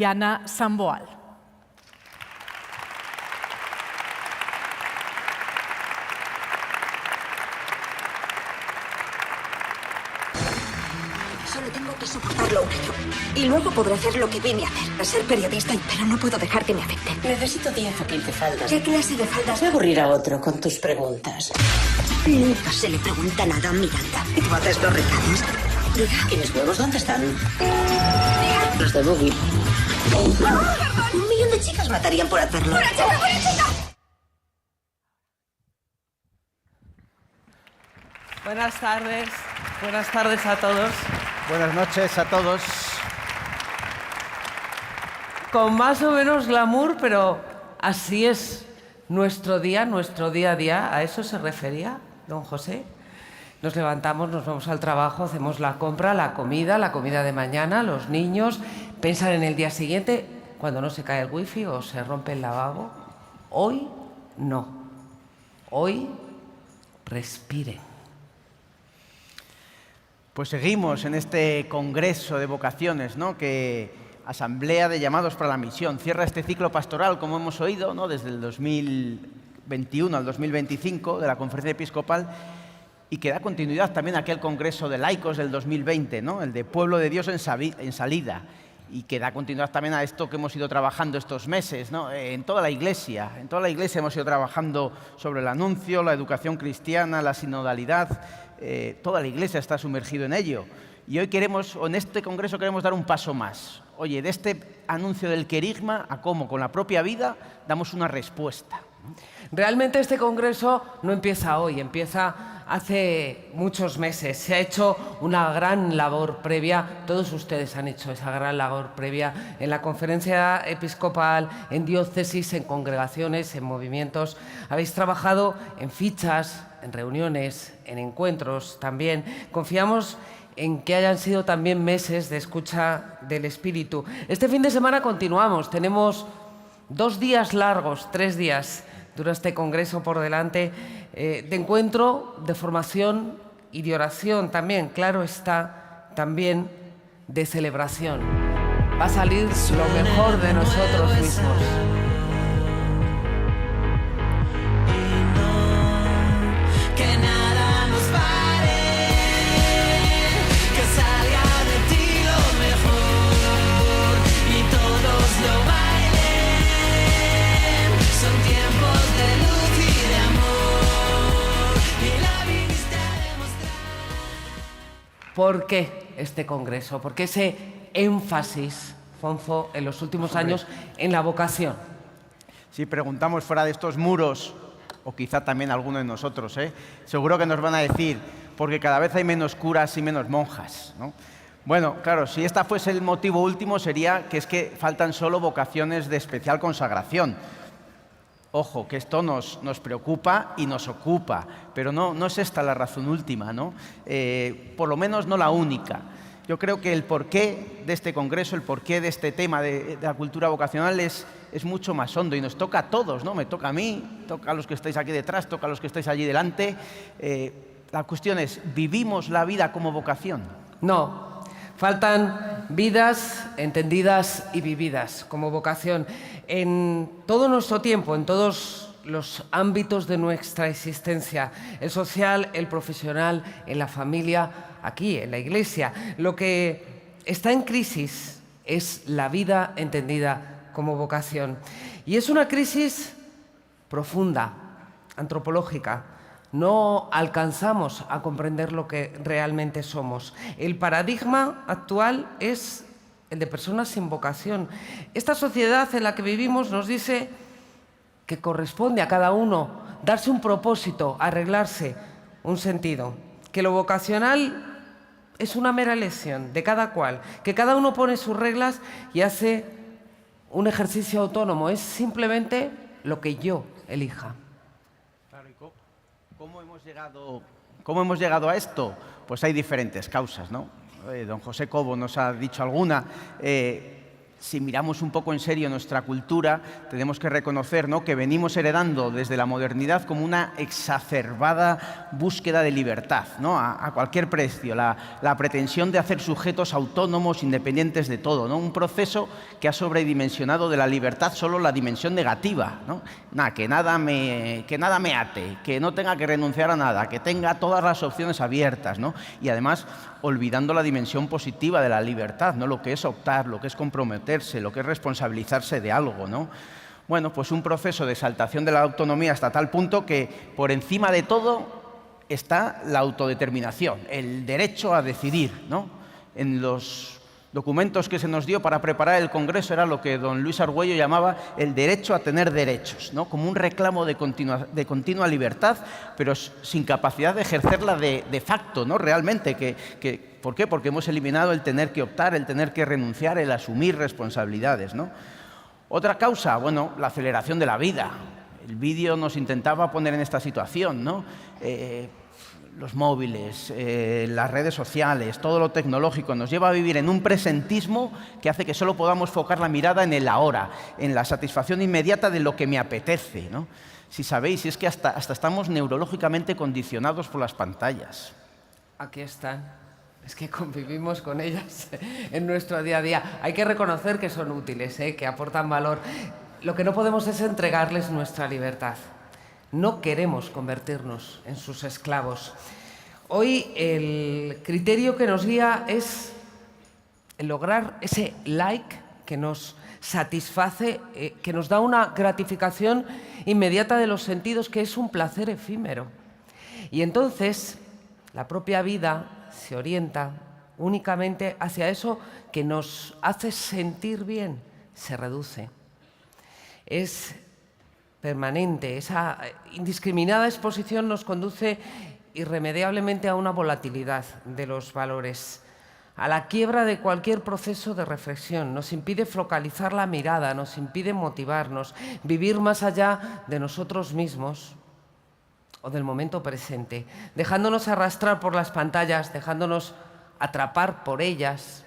Diana Samboal. Solo tengo que soportarlo un año. Y luego podré hacer lo que vine a hacer. A ser periodista, pero no puedo dejar que me afecte. Necesito 10 o 15 faldas. ¿Qué clase de faldas? Voy a aburrir a otro con tus preguntas. Nunca se le pregunta nada a Miranda. ¿Y tú haces los recados? Diga. ¿Y mis huevos dónde están? Los de Boogie. Un millón de chicas matarían por hacerlo. ¡Por chica, por chica! Buenas tardes a todos. Buenas noches a todos. Con más o menos glamour, pero así es nuestro día a día. ¿A eso se refería don José? Nos levantamos, nos vamos al trabajo, hacemos la compra, la comida de mañana, los niños piensan en el día siguiente cuando no se cae el wifi o se rompe el lavabo. Hoy no. Hoy respiren. Pues seguimos en este congreso de vocaciones, ¿no? Que Asamblea de Llamados para la Misión cierra este ciclo pastoral, como hemos oído, ¿no? Desde el 2021 al 2025 de la Conferencia Episcopal, y que da continuidad también a aquel congreso de laicos del 2020, ¿no? El de Pueblo de Dios en Salida, y que da continuidad también a esto que hemos ido trabajando estos meses, ¿no? En toda la Iglesia hemos ido trabajando sobre el anuncio, la educación cristiana, la sinodalidad. Toda la Iglesia está sumergida en ello. Y hoy en este congreso queremos dar un paso más. Oye, de este anuncio del querigma a cómo con la propia vida damos una respuesta. Realmente este congreso no empieza hoy, empieza hace muchos meses. Se ha hecho una gran labor previa, todos ustedes han hecho esa gran labor previa en la Conferencia Episcopal, en diócesis, en congregaciones, en movimientos. Habéis trabajado en fichas, en reuniones, en encuentros también. Confiamos en que hayan sido también meses de escucha del Espíritu. Este fin de semana continuamos, tenemos 2 días largos, 3 días, dura este congreso por delante, de encuentro, de formación y de oración también, claro está, también de celebración. Va a salir lo mejor de nosotros mismos. ¿Por qué este congreso? ¿Por qué ese énfasis, Fonfo, en los últimos años en la vocación? Si preguntamos fuera de estos muros, o quizá también alguno de nosotros, seguro que nos van a decir, porque cada vez hay menos curas y menos monjas, ¿no? Bueno, claro, si este fuese el motivo último sería que es que faltan solo vocaciones de especial consagración. Ojo, que esto nos preocupa y nos ocupa, pero no es esta la razón última, ¿no? Por lo menos no la única. Yo creo que el porqué de este congreso, el porqué de este tema de la cultura vocacional es mucho más hondo y nos toca a todos, ¿no? Me toca a mí, toca a los que estáis aquí detrás, toca a los que estáis allí delante. La cuestión es, ¿vivimos la vida como vocación? No. Faltan vidas entendidas y vividas como vocación en todo nuestro tiempo, en todos los ámbitos de nuestra existencia, el social, el profesional, en la familia, aquí, en la Iglesia. Lo que está en crisis es la vida entendida como vocación. Y es una crisis profunda, antropológica. No alcanzamos a comprender lo que realmente somos. El paradigma actual es el de personas sin vocación. Esta sociedad en la que vivimos nos dice que corresponde a cada uno darse un propósito, arreglarse un sentido, que lo vocacional es una mera elección de cada cual, que cada uno pone sus reglas y hace un ejercicio autónomo, es simplemente lo que yo elija. ¿Cómo hemos llegado a esto? Pues hay diferentes causas, ¿no? Don José Cobo nos ha dicho alguna. si miramos un poco en serio nuestra cultura, tenemos que reconocer, ¿no?, que venimos heredando desde la modernidad como una exacerbada búsqueda de libertad, ¿no?, a cualquier precio, la pretensión de hacer sujetos autónomos, independientes de todo, ¿no?, un proceso que ha sobredimensionado de la libertad solo la dimensión negativa, ¿no? Que nada me ate, que no tenga que renunciar a nada, que tenga todas las opciones abiertas, ¿no? Y además olvidando la dimensión positiva de la libertad, ¿no?, lo que es optar, lo que es comprometerse, lo que es responsabilizarse de algo, ¿no? Bueno, pues un proceso de exaltación de la autonomía hasta tal punto que por encima de todo está la autodeterminación, el derecho a decidir, ¿no? En los documentos que se nos dio para preparar el Congreso era lo que don Luis Argüello llamaba el derecho a tener derechos, ¿no?, como un reclamo de continua libertad, pero sin capacidad de ejercerla de facto, ¿no?, realmente. ¿Por qué? Porque hemos eliminado el tener que optar, el tener que renunciar, el asumir responsabilidades, ¿no? Otra causa, bueno, la aceleración de la vida. El vídeo nos intentaba poner en esta situación, ¿no? Los móviles, las redes sociales, todo lo tecnológico nos lleva a vivir en un presentismo que hace que solo podamos focar la mirada en el ahora, en la satisfacción inmediata de lo que me apetece, ¿no? Si sabéis, es que hasta estamos neurológicamente condicionados por las pantallas. Aquí están. Es que convivimos con ellas en nuestro día a día. Hay que reconocer que son útiles, que aportan valor. Lo que no podemos es entregarles nuestra libertad. No queremos convertirnos en sus esclavos. Hoy el criterio que nos guía es el lograr ese like que nos satisface, que nos da una gratificación inmediata de los sentidos, que es un placer efímero. Y entonces la propia vida se orienta únicamente hacia eso que nos hace sentir bien, se reduce. Es permanente, esa indiscriminada exposición nos conduce irremediablemente a una volatilidad de los valores, a la quiebra de cualquier proceso de reflexión, nos impide focalizar la mirada, nos impide motivarnos, vivir más allá de nosotros mismos o del momento presente, dejándonos arrastrar por las pantallas, dejándonos atrapar por ellas.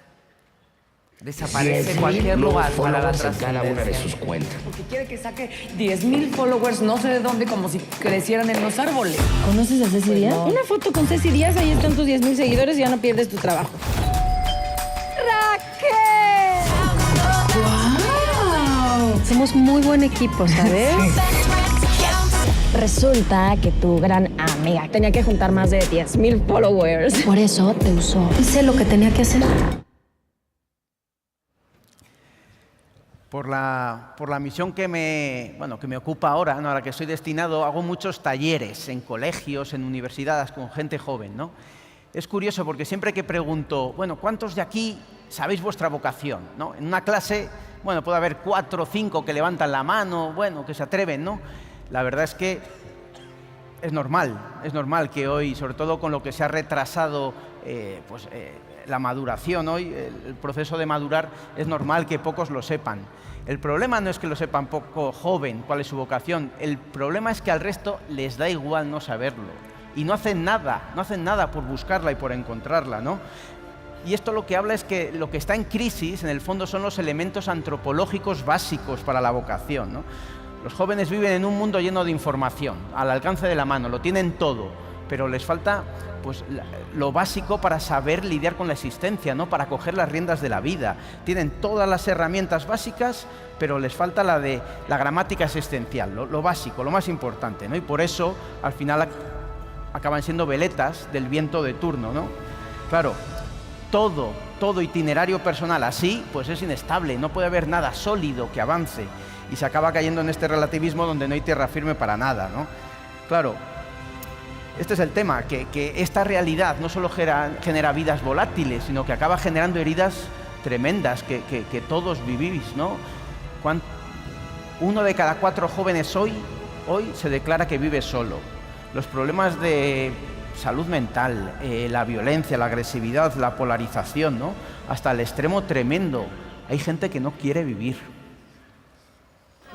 Desaparece cualquier lugar para la trascendencia. Cada una de sus cuentas. Porque quiere que saque 10,000 followers, no sé de dónde, como si crecieran en los árboles. ¿Conoces a Ceci Díaz? No. Una foto con Ceci Díaz, ahí están tus 10,000 seguidores y ya no pierdes tu trabajo. ¡Raquel! ¡Wow! Somos muy buen equipo, ¿sabes? Resulta que tu gran amiga tenía que juntar más de 10,000 followers. Por eso te usó. Hice lo que tenía que hacer. Por la misión que me ocupa ahora, ¿no?, a la que estoy destinado, hago muchos talleres en colegios, en universidades, con gente joven, ¿no? Es curioso porque siempre que pregunto, bueno, ¿cuántos de aquí sabéis vuestra vocación?, ¿no? En una clase, bueno, puede haber 4 o 5 que levantan la mano, bueno, que se atreven, ¿no? La verdad es que es normal que hoy, sobre todo con lo que se ha retrasado, la maduración hoy, el proceso de madurar, es normal que pocos lo sepan. El problema no es que lo sepan poco joven cuál es su vocación, el problema es que al resto les da igual no saberlo y no hacen nada por buscarla y por encontrarla, ¿no? Y esto lo que habla es que lo que está en crisis, en el fondo, son los elementos antropológicos básicos para la vocación, ¿no? Los jóvenes viven en un mundo lleno de información, al alcance de la mano, lo tienen todo, pero les falta pues lo básico para saber lidiar con la existencia, ¿no?, para coger las riendas de la vida. Tienen todas las herramientas básicas, pero les falta la gramática existencial, lo básico, lo más importante, ¿no? Y por eso, al final, acaban siendo veletas del viento de turno, ¿no? Claro, todo itinerario personal así, pues es inestable, no puede haber nada sólido que avance y se acaba cayendo en este relativismo donde no hay tierra firme para nada, ¿no? Claro, este es el tema, que esta realidad no solo genera vidas volátiles, sino que acaba generando heridas tremendas que todos vivís, ¿no? 1 de cada 4 jóvenes hoy se declara que vive solo. Los problemas de salud mental, la violencia, la agresividad, la polarización, ¿no?, hasta el extremo tremendo. Hay gente que no quiere vivir.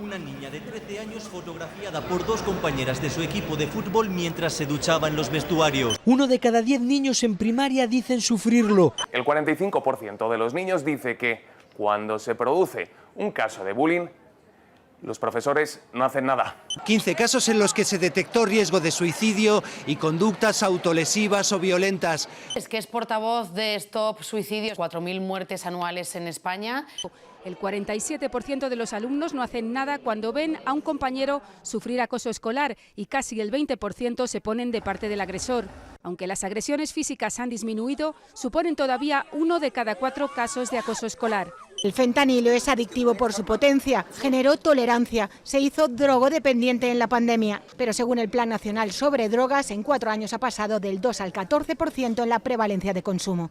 Una niña de 13 años fotografiada por 2 compañeras de su equipo de fútbol mientras se duchaba en los vestuarios. 1 de cada 10 niños en primaria dicen sufrirlo. El 45% de los niños dice que cuando se produce un caso de bullying, los profesores no hacen nada. 15 casos en los que se detectó riesgo de suicidio y conductas autolesivas o violentas. Es que es portavoz de Stop Suicidios, 4.000 muertes anuales en España. El 47% de los alumnos no hacen nada cuando ven a un compañero sufrir acoso escolar y casi el 20% se ponen de parte del agresor. Aunque las agresiones físicas han disminuido, suponen todavía 1 de cada 4 casos de acoso escolar. El fentanilo es adictivo por su potencia, generó tolerancia, se hizo drogodependiente en la pandemia, pero según el Plan Nacional sobre Drogas, en 4 años ha pasado del 2 al 14% en la prevalencia de consumo.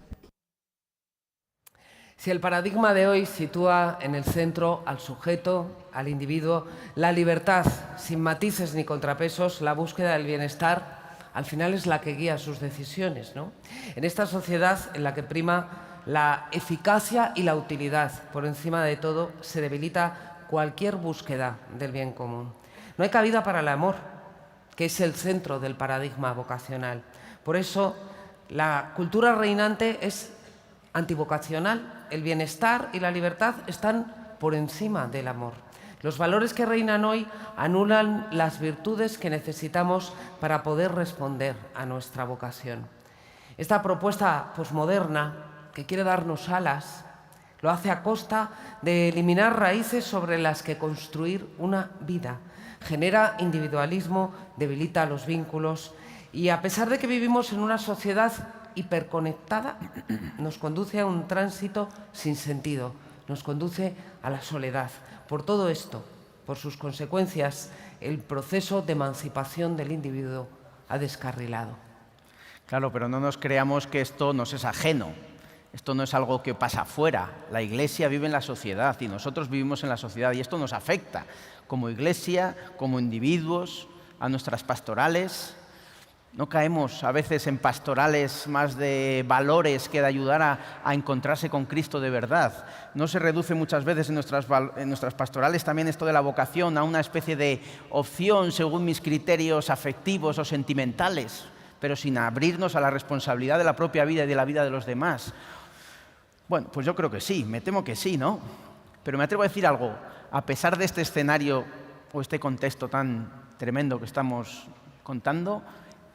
Si el paradigma de hoy sitúa en el centro al sujeto, al individuo, la libertad, sin matices ni contrapesos, la búsqueda del bienestar, al final es la que guía sus decisiones, ¿no? En esta sociedad en la que prima la eficacia y la utilidad, por encima de todo, se debilita cualquier búsqueda del bien común. No hay cabida para el amor, que es el centro del paradigma vocacional. Por eso, la cultura reinante es antivocacional. El bienestar y la libertad están por encima del amor. Los valores que reinan hoy anulan las virtudes que necesitamos para poder responder a nuestra vocación. Esta propuesta posmoderna, que quiere darnos alas, lo hace a costa de eliminar raíces sobre las que construir una vida. Genera individualismo, debilita los vínculos y, a pesar de que vivimos en una sociedad hiperconectada, nos conduce a un tránsito sin sentido, nos conduce a la soledad. Por todo esto, por sus consecuencias, el proceso de emancipación del individuo ha descarrilado. Claro, pero no nos creamos que esto nos es ajeno. Esto no es algo que pasa afuera. La Iglesia vive en la sociedad y nosotros vivimos en la sociedad y esto nos afecta como Iglesia, como individuos, a nuestras pastorales. No caemos a veces en pastorales más de valores que de ayudar a encontrarse con Cristo de verdad. No se reduce muchas veces en nuestras pastorales también esto de la vocación a una especie de opción según mis criterios afectivos o sentimentales, pero sin abrirnos a la responsabilidad de la propia vida y de la vida de los demás. Bueno, pues yo creo que sí, me temo que sí, ¿no? Pero me atrevo a decir algo. A pesar de este escenario o este contexto tan tremendo que estamos contando,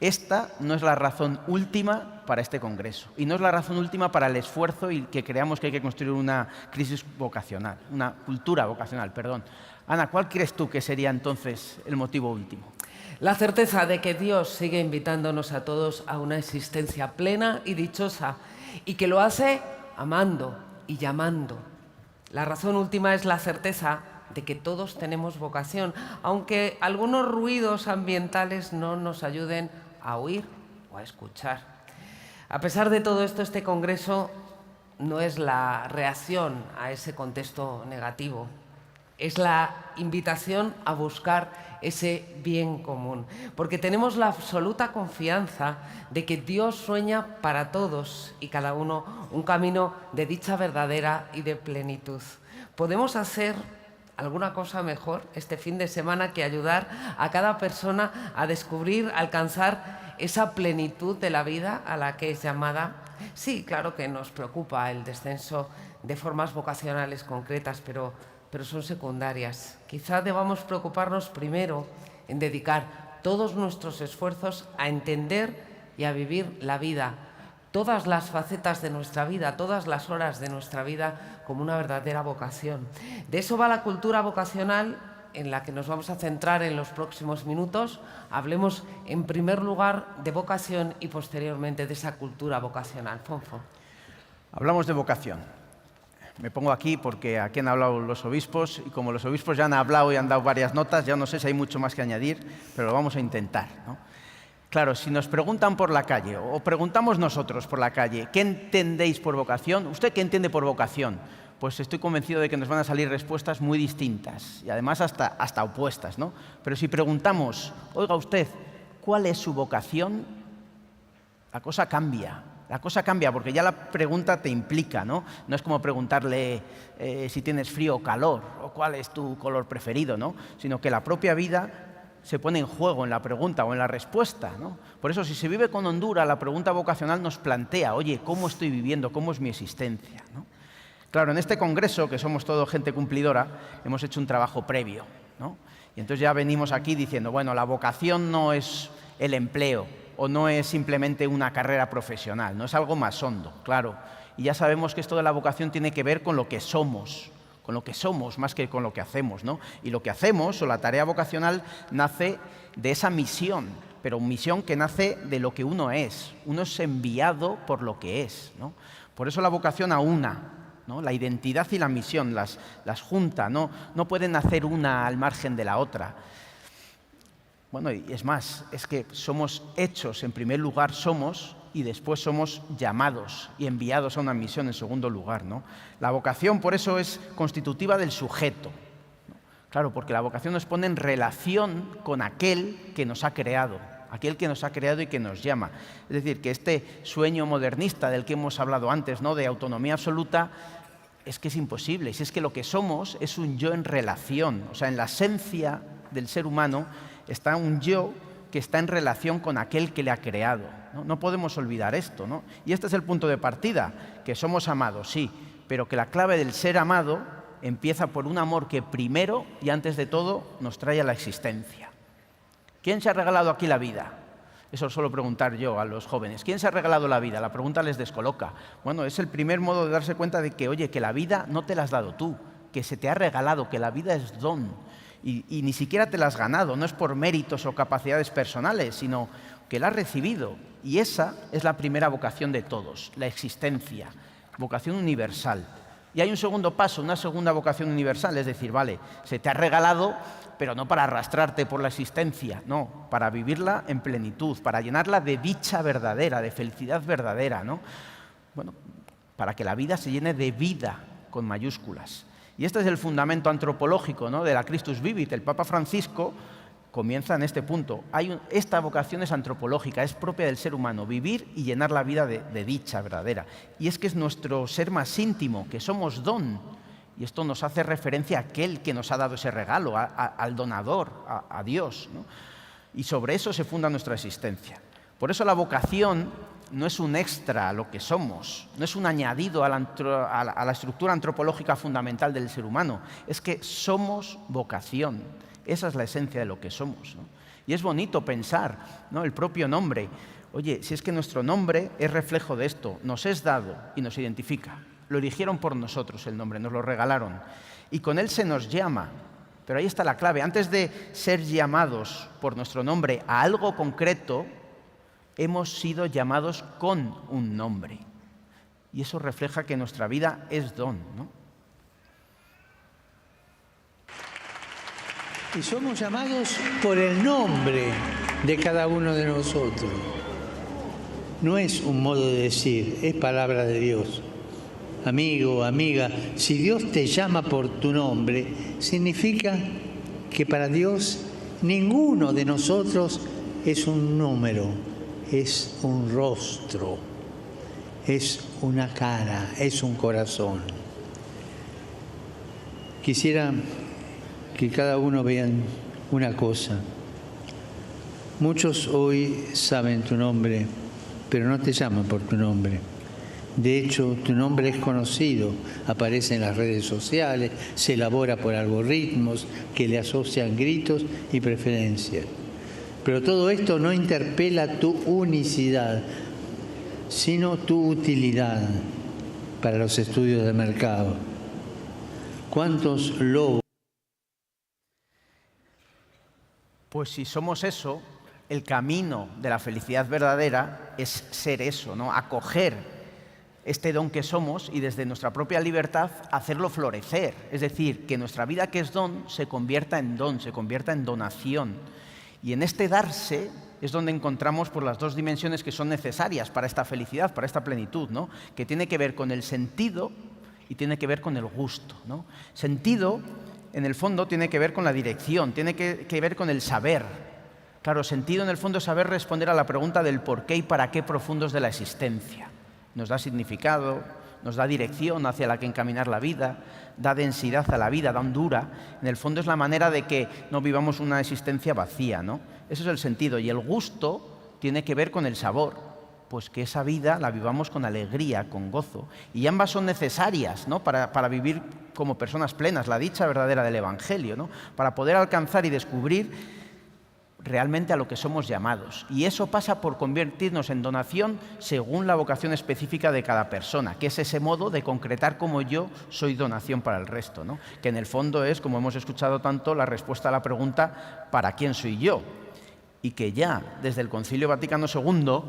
esta no es la razón última para este congreso y no es la razón última para el esfuerzo y que creamos que hay que construir una crisis vocacional, una cultura vocacional, perdón. Ana, ¿cuál crees tú que sería entonces el motivo último? La certeza de que Dios sigue invitándonos a todos a una existencia plena y dichosa y que lo hace amando y llamando. La razón última es la certeza de que todos tenemos vocación, aunque algunos ruidos ambientales no nos ayuden a oír o a escuchar. A pesar de todo esto, este congreso no es la reacción a ese contexto negativo, es la invitación a buscar ese bien común, porque tenemos la absoluta confianza de que Dios sueña para todos y cada uno un camino de dicha verdadera y de plenitud. Podemos hacer alguna cosa mejor este fin de semana que ayudar a cada persona a descubrir, alcanzar esa plenitud de la vida a la que es llamada. Sí, claro que nos preocupa el descenso de formas vocacionales concretas, pero son secundarias. Quizá debamos preocuparnos primero en dedicar todos nuestros esfuerzos a entender y a vivir la vida, todas las facetas de nuestra vida, todas las horas de nuestra vida como una verdadera vocación. De eso va la cultura vocacional en la que nos vamos a centrar en los próximos minutos. Hablemos en primer lugar de vocación y posteriormente de esa cultura vocacional. Fonfo. Hablamos de vocación. Me pongo aquí porque aquí han hablado los obispos y como los obispos ya han hablado y han dado varias notas, ya no sé si hay mucho más que añadir, pero lo vamos a intentar, ¿no? Claro, si nos preguntan por la calle o preguntamos nosotros por la calle, ¿qué entendéis por vocación? ¿Usted qué entiende por vocación? Pues estoy convencido de que nos van a salir respuestas muy distintas y además hasta opuestas, ¿no? Pero si preguntamos, oiga usted, ¿cuál es su vocación? La cosa cambia. La cosa cambia porque ya la pregunta te implica, ¿no? No es como preguntarle si tienes frío o calor o cuál es tu color preferido, ¿no? Sino que la propia vida se pone en juego en la pregunta o en la respuesta, ¿no? Por eso, si se vive con hondura, la pregunta vocacional nos plantea, oye, ¿cómo estoy viviendo? ¿Cómo es mi existencia? ¿no? Claro, en este congreso, que somos todo gente cumplidora, hemos hecho un trabajo previo, ¿no? Y entonces ya venimos aquí diciendo, bueno, la vocación no es el empleo o no es simplemente una carrera profesional, no es algo más hondo, claro. Y ya sabemos que esto de la vocación tiene que ver con lo que somos más que con lo que hacemos, ¿no? Y lo que hacemos, o la tarea vocacional, nace de esa misión, pero misión que nace de lo que uno es. Uno es enviado por lo que es, ¿no? Por eso la vocación aúna, ¿no? La identidad y la misión las junta, no pueden hacer una al margen de la otra. Bueno, y es más, es que somos hechos, en primer lugar somos, y después somos llamados y enviados a una misión en segundo lugar, ¿no? La vocación, por eso, es constitutiva del sujeto, ¿no? Claro, porque la vocación nos pone en relación con aquel que nos ha creado y que nos llama. Es decir, que este sueño modernista del que hemos hablado antes, ¿no?, de autonomía absoluta, es que es imposible. Si es que lo que somos es un yo en relación, o sea, en la esencia del ser humano está un yo que está en relación con aquel que le ha creado, ¿no? No podemos olvidar esto, ¿no? Y este es el punto de partida, que somos amados, sí, pero que la clave del ser amado empieza por un amor que primero y antes de todo nos trae a la existencia. ¿Quién se ha regalado aquí la vida? Eso suelo preguntar yo a los jóvenes. ¿Quién se ha regalado la vida? La pregunta les descoloca. Bueno, es el primer modo de darse cuenta de que, oye, que la vida no te la has dado tú, que se te ha regalado, que la vida es don. Y ni siquiera te la has ganado, no es por méritos o capacidades personales, sino que la has recibido. Y esa es la primera vocación de todos, la existencia, vocación universal. Y hay un segundo paso, una segunda vocación universal, es decir, vale, se te ha regalado, pero no para arrastrarte por la existencia, no, para vivirla en plenitud, para llenarla de dicha verdadera, de felicidad verdadera, ¿no? Bueno, para que la vida se llene de vida con mayúsculas. Y este es el fundamento antropológico, ¿no?, de la Christus Vivit. El Papa Francisco comienza en este punto. Esta vocación es antropológica, es propia del ser humano, vivir y llenar la vida de dicha verdadera. Y es que es nuestro ser más íntimo, que somos don. Y esto nos hace referencia a aquel que nos ha dado ese regalo, al donador, a Dios, ¿no? Y sobre eso se funda nuestra existencia. Por eso la vocación no es un extra a lo que somos, no es un añadido a la estructura antropológica fundamental del ser humano, es que somos vocación, esa es la esencia de lo que somos, ¿no? Y es bonito pensar, ¿no?, el propio nombre. Oye, si es que nuestro nombre es reflejo de esto, nos es dado y nos identifica, lo eligieron por nosotros el nombre, nos lo regalaron, y con él se nos llama. Pero ahí está la clave, antes de ser llamados por nuestro nombre a algo concreto, hemos sido llamados con un nombre. Y eso refleja que nuestra vida es don, ¿no? Y somos llamados por el nombre de cada uno de nosotros. No es un modo de decir, es palabra de Dios. Amigo, amiga, si Dios te llama por tu nombre, significa que para Dios ninguno de nosotros es un número. Es un rostro, es una cara, es un corazón. Quisiera que cada uno vean una cosa. Muchos hoy saben tu nombre, pero no te llaman por tu nombre. De hecho, tu nombre es conocido, aparece en las redes sociales, se elabora por algoritmos que le asocian gritos y preferencias. Pero todo esto no interpela tu unicidad, sino tu utilidad para los estudios de mercado. ¿Cuántos lobos? Pues si somos eso, el camino de la felicidad verdadera es ser eso, ¿no? Acoger este don que somos y desde nuestra propia libertad hacerlo florecer. Es decir, que nuestra vida que es don se convierta en don, se convierta en donación. Y en este darse es donde encontramos por las dos dimensiones que son necesarias para esta felicidad, para esta plenitud, ¿no?, que tiene que ver con el sentido y tiene que ver con el gusto, ¿no? Sentido, en el fondo, tiene que ver con la dirección, tiene que ver con el saber. Claro, sentido, en el fondo, es saber responder a la pregunta del por qué y para qué profundos de la existencia. Nos da significado, nos da dirección hacia la que encaminar la vida, da densidad a la vida, da hondura. En el fondo es la manera de que no vivamos una existencia vacía, ¿no? Ese es el sentido. Y el gusto tiene que ver con el sabor, pues que esa vida la vivamos con alegría, con gozo. Y ambas son necesarias, ¿no?, para vivir como personas plenas, la dicha verdadera del Evangelio, ¿no?, para poder alcanzar y descubrir realmente a lo que somos llamados. Y eso pasa por convertirnos en donación según la vocación específica de cada persona, que es ese modo de concretar cómo yo soy donación para el resto, ¿no?, que en el fondo es, como hemos escuchado tanto, la respuesta a la pregunta ¿para quién soy yo? Y que ya desde el Concilio Vaticano II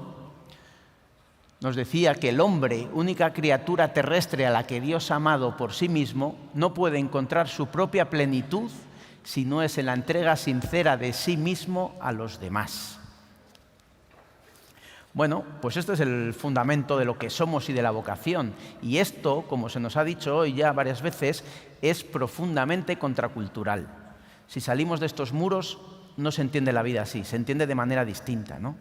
nos decía que el hombre, única criatura terrestre a la que Dios ha amado por sí mismo, no puede encontrar su propia plenitud si no es en la entrega sincera de sí mismo a los demás. Bueno, pues este es el fundamento de lo que somos y de la vocación. Y esto, como se nos ha dicho hoy ya varias veces, es profundamente contracultural. Si salimos de estos muros, no se entiende la vida así, se entiende de manera distinta, ¿no?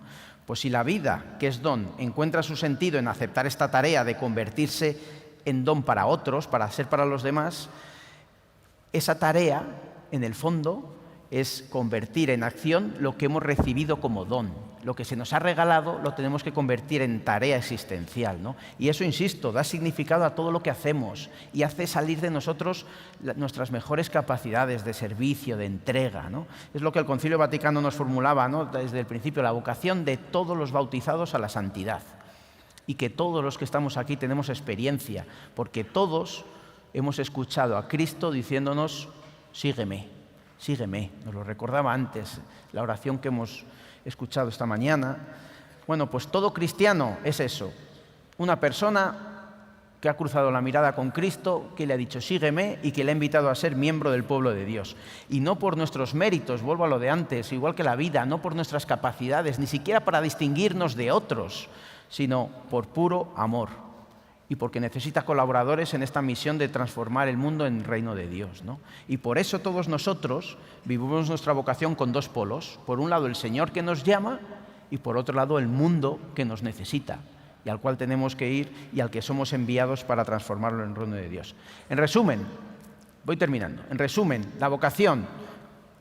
Pues si la vida, que es don, encuentra su sentido en aceptar esta tarea de convertirse en don para otros, para ser para los demás, esa tarea, en el fondo, es convertir en acción lo que hemos recibido como don. Lo que se nos ha regalado lo tenemos que convertir en tarea existencial, ¿no? Y eso, insisto, da significado a todo lo que hacemos y hace salir de nosotros nuestras mejores capacidades de servicio, de entrega, ¿no? Es lo que el Concilio Vaticano nos formulaba, ¿no?, desde el principio, la vocación de todos los bautizados a la santidad. Y que todos los que estamos aquí tenemos experiencia, porque todos hemos escuchado a Cristo diciéndonos: sígueme, sígueme. Nos lo recordaba antes, la oración que hemos escuchado esta mañana. Bueno, pues todo cristiano es eso, una persona que ha cruzado la mirada con Cristo, que le ha dicho sígueme y que le ha invitado a ser miembro del pueblo de Dios. Y no por nuestros méritos, vuelvo a lo de antes, igual que la vida, no por nuestras capacidades, ni siquiera para distinguirnos de otros, sino por puro amor. Y porque necesita colaboradores en esta misión de transformar el mundo en reino de Dios, ¿no? Y por eso todos nosotros vivimos nuestra vocación con dos polos. Por un lado, el Señor que nos llama, y por otro lado, el mundo que nos necesita y al cual tenemos que ir y al que somos enviados para transformarlo en reino de Dios. En resumen, voy terminando. En resumen, la vocación,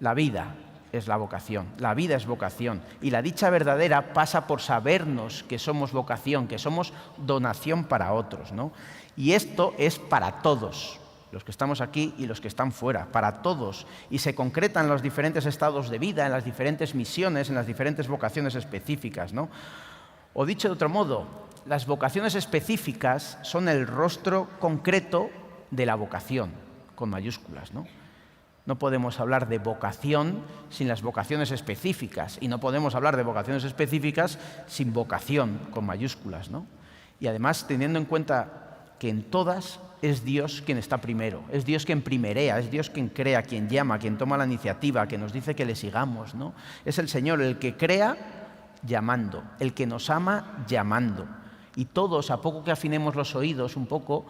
la vida es la vocación, la vida es vocación, y la dicha verdadera pasa por sabernos que somos vocación, que somos donación para otros, ¿no? Y esto es para todos, los que estamos aquí y los que están fuera, para todos, y se concreta en los diferentes estados de vida, en las diferentes misiones, en las diferentes vocaciones específicas, ¿no? O dicho de otro modo, las vocaciones específicas son el rostro concreto de la vocación, con mayúsculas, ¿no? No podemos hablar de vocación sin las vocaciones específicas, y no podemos hablar de vocaciones específicas sin vocación, con mayúsculas, ¿no? Y además, teniendo en cuenta que en todas es Dios quien está primero, es Dios quien primerea, es Dios quien crea, quien llama, quien toma la iniciativa, que nos dice que le sigamos, ¿no? Es el Señor el que crea llamando, el que nos ama llamando. Y todos, a poco que afinemos los oídos un poco,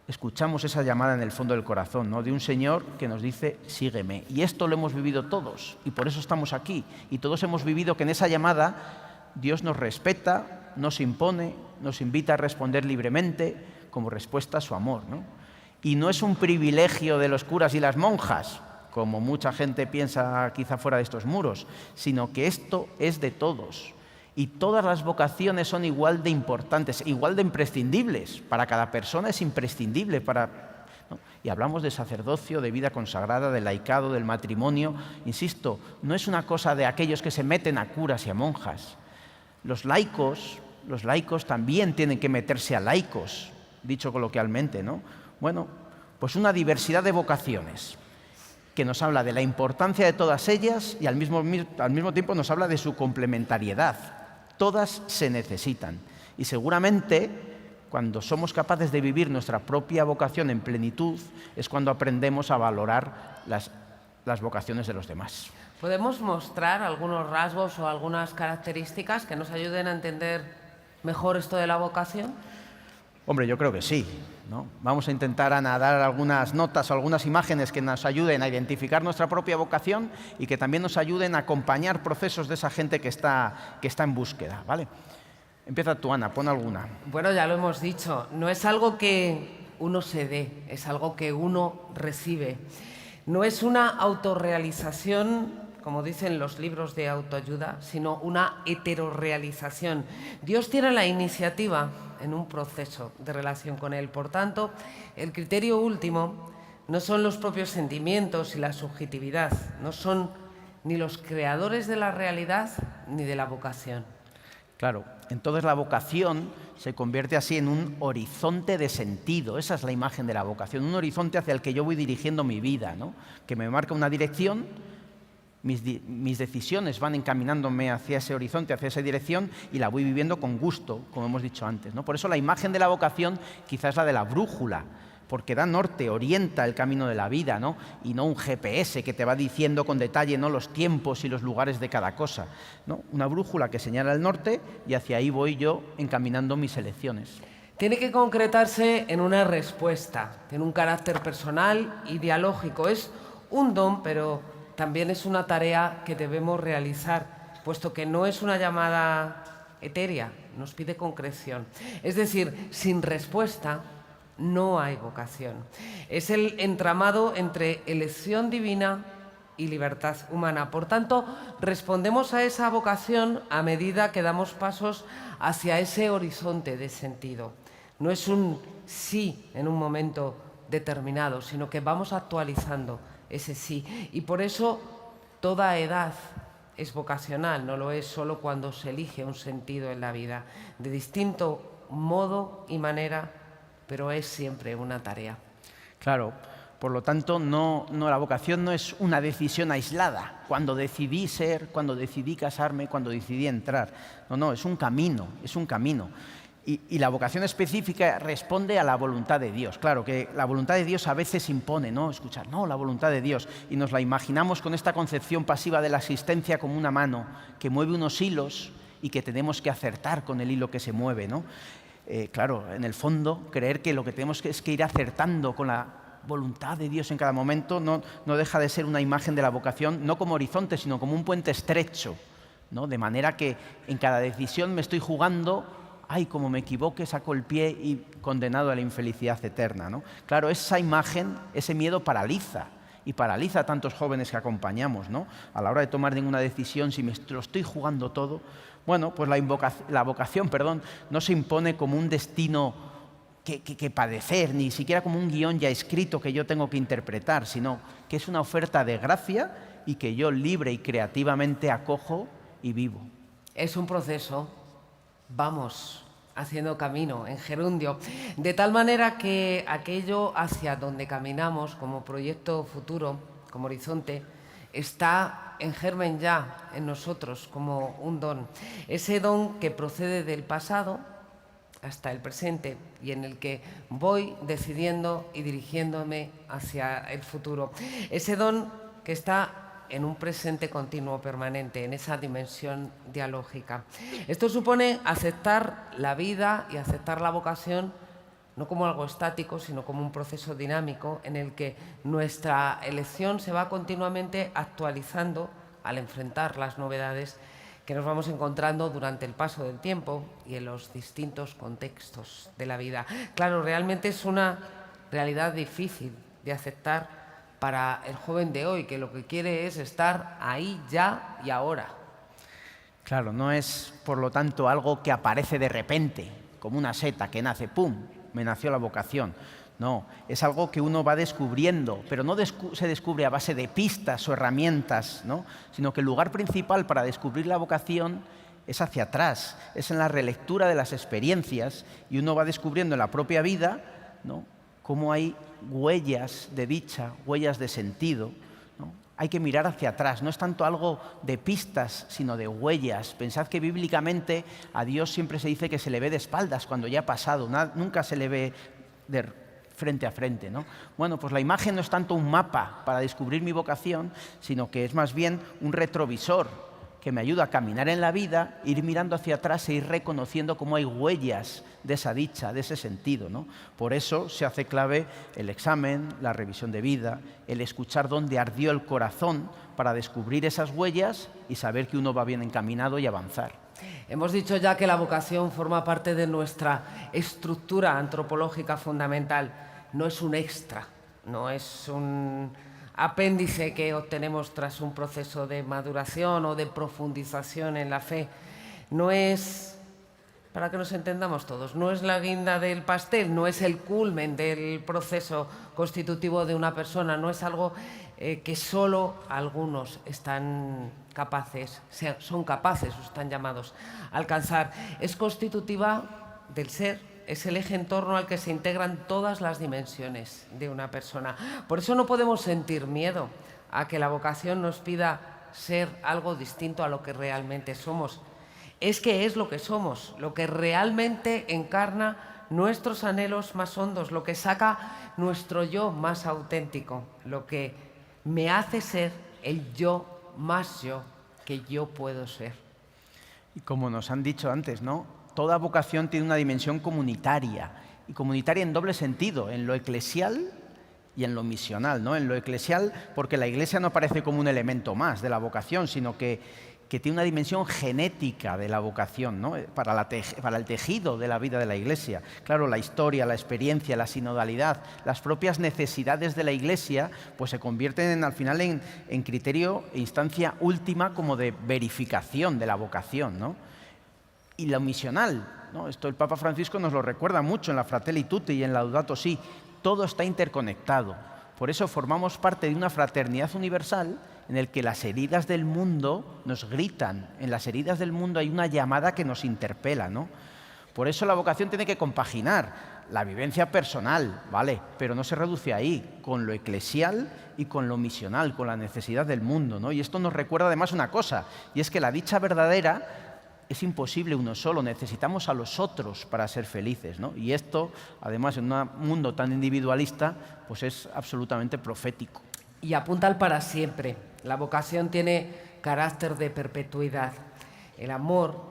escuchamos esa llamada en el fondo del corazón, ¿no?, de un Señor que nos dice sígueme. Y esto lo hemos vivido todos, y por eso estamos aquí. Y todos hemos vivido que en esa llamada Dios nos respeta, nos impone, nos invita a responder libremente como respuesta a su amor, ¿no? Y no es un privilegio de los curas y las monjas, como mucha gente piensa quizá fuera de estos muros, sino que esto es de todos. Y todas las vocaciones son igual de importantes, igual de imprescindibles. Para cada persona es imprescindible, ¿no? Y hablamos de sacerdocio, de vida consagrada, del laicado, del matrimonio. Insisto, no es una cosa de aquellos que se meten a curas y a monjas. Los laicos también tienen que meterse a laicos, dicho coloquialmente, ¿no? Bueno, pues una diversidad de vocaciones que nos habla de la importancia de todas ellas y al mismo tiempo nos habla de su complementariedad. Todas se necesitan. Y seguramente, cuando somos capaces de vivir nuestra propia vocación en plenitud, es cuando aprendemos a valorar las vocaciones de los demás. ¿Podemos mostrar algunos rasgos o algunas características que nos ayuden a entender mejor esto de la vocación? Hombre, yo creo que sí, ¿no? Vamos a intentar, Ana, dar algunas notas o algunas imágenes que nos ayuden a identificar nuestra propia vocación y que también nos ayuden a acompañar procesos de esa gente que está en búsqueda, ¿vale? Empieza tú, Ana, pon alguna. Bueno, ya lo hemos dicho, no es algo que uno se dé, es algo que uno recibe. No es una autorrealización como dicen los libros de autoayuda, sino una heterorrealización. Dios tiene la iniciativa en un proceso de relación con Él. Por tanto, el criterio último no son los propios sentimientos y la subjetividad, no son ni los creadores de la realidad ni de la vocación. Claro, entonces la vocación se convierte así en un horizonte de sentido. Esa es la imagen de la vocación, un horizonte hacia el que yo voy dirigiendo mi vida, ¿no? Que me marca una dirección, mis decisiones van encaminándome hacia ese horizonte, hacia esa dirección, y la voy viviendo con gusto, como hemos dicho antes, ¿no? Por eso la imagen de la vocación quizás es la de la brújula, porque da norte, orienta el camino de la vida, ¿no? Y no un GPS que te va diciendo con detalle, ¿no?, los tiempos y los lugares de cada cosa, ¿no? Una brújula que señala el norte y hacia ahí voy yo encaminando mis elecciones. Tiene que concretarse en una respuesta, tiene un carácter personal y dialógico. Es un don, pero también es una tarea que debemos realizar, puesto que no es una llamada etérea, nos pide concreción. Es decir, sin respuesta no hay vocación. Es el entramado entre elección divina y libertad humana. Por tanto, respondemos a esa vocación a medida que damos pasos hacia ese horizonte de sentido. No es un sí en un momento determinado, sino que vamos actualizando ese sí. Y por eso toda edad es vocacional, no lo es solo cuando se elige un sentido en la vida, de distinto modo y manera, pero es siempre una tarea. Claro, por lo tanto, la vocación no es una decisión aislada, cuando decidí ser, cuando decidí casarme, cuando decidí entrar. No, es un camino, es un camino. Y la vocación específica responde a la voluntad de Dios. Claro que la voluntad de Dios a veces impone, ¿no? Escuchar, no, la voluntad de Dios. Y nos la imaginamos con esta concepción pasiva de la existencia como una mano que mueve unos hilos y que tenemos que acertar con el hilo que se mueve, ¿no? Claro, en el fondo, creer que lo que tenemos es que ir acertando con la voluntad de Dios en cada momento no deja de ser una imagen de la vocación, no como horizonte, sino como un puente estrecho, ¿no? De manera que en cada decisión me estoy jugando, ay, como me equivoque, saco el pie y condenado a la infelicidad eterna, ¿no? Claro, esa imagen, ese miedo paraliza, y paraliza a tantos jóvenes que acompañamos, ¿no? A la hora de tomar ninguna decisión, si me lo estoy jugando todo. Bueno, pues la vocación, no se impone como un destino que padecer, ni siquiera como un guión ya escrito que yo tengo que interpretar, sino que es una oferta de gracia y que yo libre y creativamente acojo y vivo. Es un proceso, vamos haciendo camino en gerundio, de tal manera que aquello hacia donde caminamos como proyecto futuro, como horizonte, está en germen ya en nosotros como un don. Ese don que procede del pasado hasta el presente y en el que voy decidiendo y dirigiéndome hacia el futuro. Ese don que está en un presente continuo permanente, en esa dimensión dialógica. Esto supone aceptar la vida y aceptar la vocación no como algo estático, sino como un proceso dinámico en el que nuestra elección se va continuamente actualizando al enfrentar las novedades que nos vamos encontrando durante el paso del tiempo y en los distintos contextos de la vida. Claro, realmente es una realidad difícil de aceptar para el joven de hoy, que lo que quiere es estar ahí, ya y ahora. Claro, no es, por lo tanto, algo que aparece de repente, como una seta que nace, ¡pum!, me nació la vocación. No, es algo que uno va descubriendo, pero no se descubre a base de pistas o herramientas, ¿no? Sino que el lugar principal para descubrir la vocación es hacia atrás, es en la relectura de las experiencias, y uno va descubriendo en la propia vida, ¿no?, cómo hay huellas de dicha, huellas de sentido, ¿no? Hay que mirar hacia atrás, no es tanto algo de pistas, sino de huellas. Pensad que bíblicamente a Dios siempre se dice que se le ve de espaldas cuando ya ha pasado, nunca se le ve de frente a frente, ¿no? Bueno, pues la imagen no es tanto un mapa para descubrir mi vocación, sino que es más bien un retrovisor que me ayuda a caminar en la vida, ir mirando hacia atrás e ir reconociendo cómo hay huellas de esa dicha, de ese sentido, ¿no? Por eso se hace clave el examen, la revisión de vida, el escuchar dónde ardió el corazón para descubrir esas huellas y saber que uno va bien encaminado y avanzar. Hemos dicho ya que la vocación forma parte de nuestra estructura antropológica fundamental. No es un extra, no es apéndice que obtenemos tras un proceso de maduración o de profundización en la fe. No es, para que nos entendamos todos, no es la guinda del pastel, no es el culmen del proceso constitutivo de una persona, no es algo que solo algunos están capaces, son capaces o están llamados a alcanzar. Es constitutiva del ser, es el eje en torno al que se integran todas las dimensiones de una persona. Por eso no podemos sentir miedo a que la vocación nos pida ser algo distinto a lo que realmente somos. Es que es lo que somos, lo que realmente encarna nuestros anhelos más hondos, lo que saca nuestro yo más auténtico, lo que me hace ser el yo más yo que yo puedo ser. Y como nos han dicho antes, ¿no? Toda vocación tiene una dimensión comunitaria, y comunitaria en doble sentido, en lo eclesial y en lo misional, ¿no? En lo eclesial, porque la Iglesia no aparece como un elemento más de la vocación, sino que tiene una dimensión genética de la vocación, ¿no? para el tejido de la vida de la Iglesia. Claro, la historia, la experiencia, la sinodalidad, las propias necesidades de la Iglesia, pues se convierten al final en criterio e instancia última como de verificación de la vocación, ¿no? Y lo misional, ¿no? Esto el Papa Francisco nos lo recuerda mucho en la Fratelli Tutti y en Laudato Si. Todo está interconectado. Por eso formamos parte de una fraternidad universal en el que las heridas del mundo nos gritan. En las heridas del mundo hay una llamada que nos interpela, ¿no? Por eso la vocación tiene que compaginar la vivencia personal, ¿vale? Pero no se reduce ahí, con lo eclesial y con lo misional, con la necesidad del mundo, ¿no? Y esto nos recuerda además una cosa, y es que la dicha verdadera es imposible uno solo, necesitamos a los otros para ser felices, ¿no? Y esto, además, en un mundo tan individualista, pues es absolutamente profético. Y apunta al para siempre. La vocación tiene carácter de perpetuidad. El amor,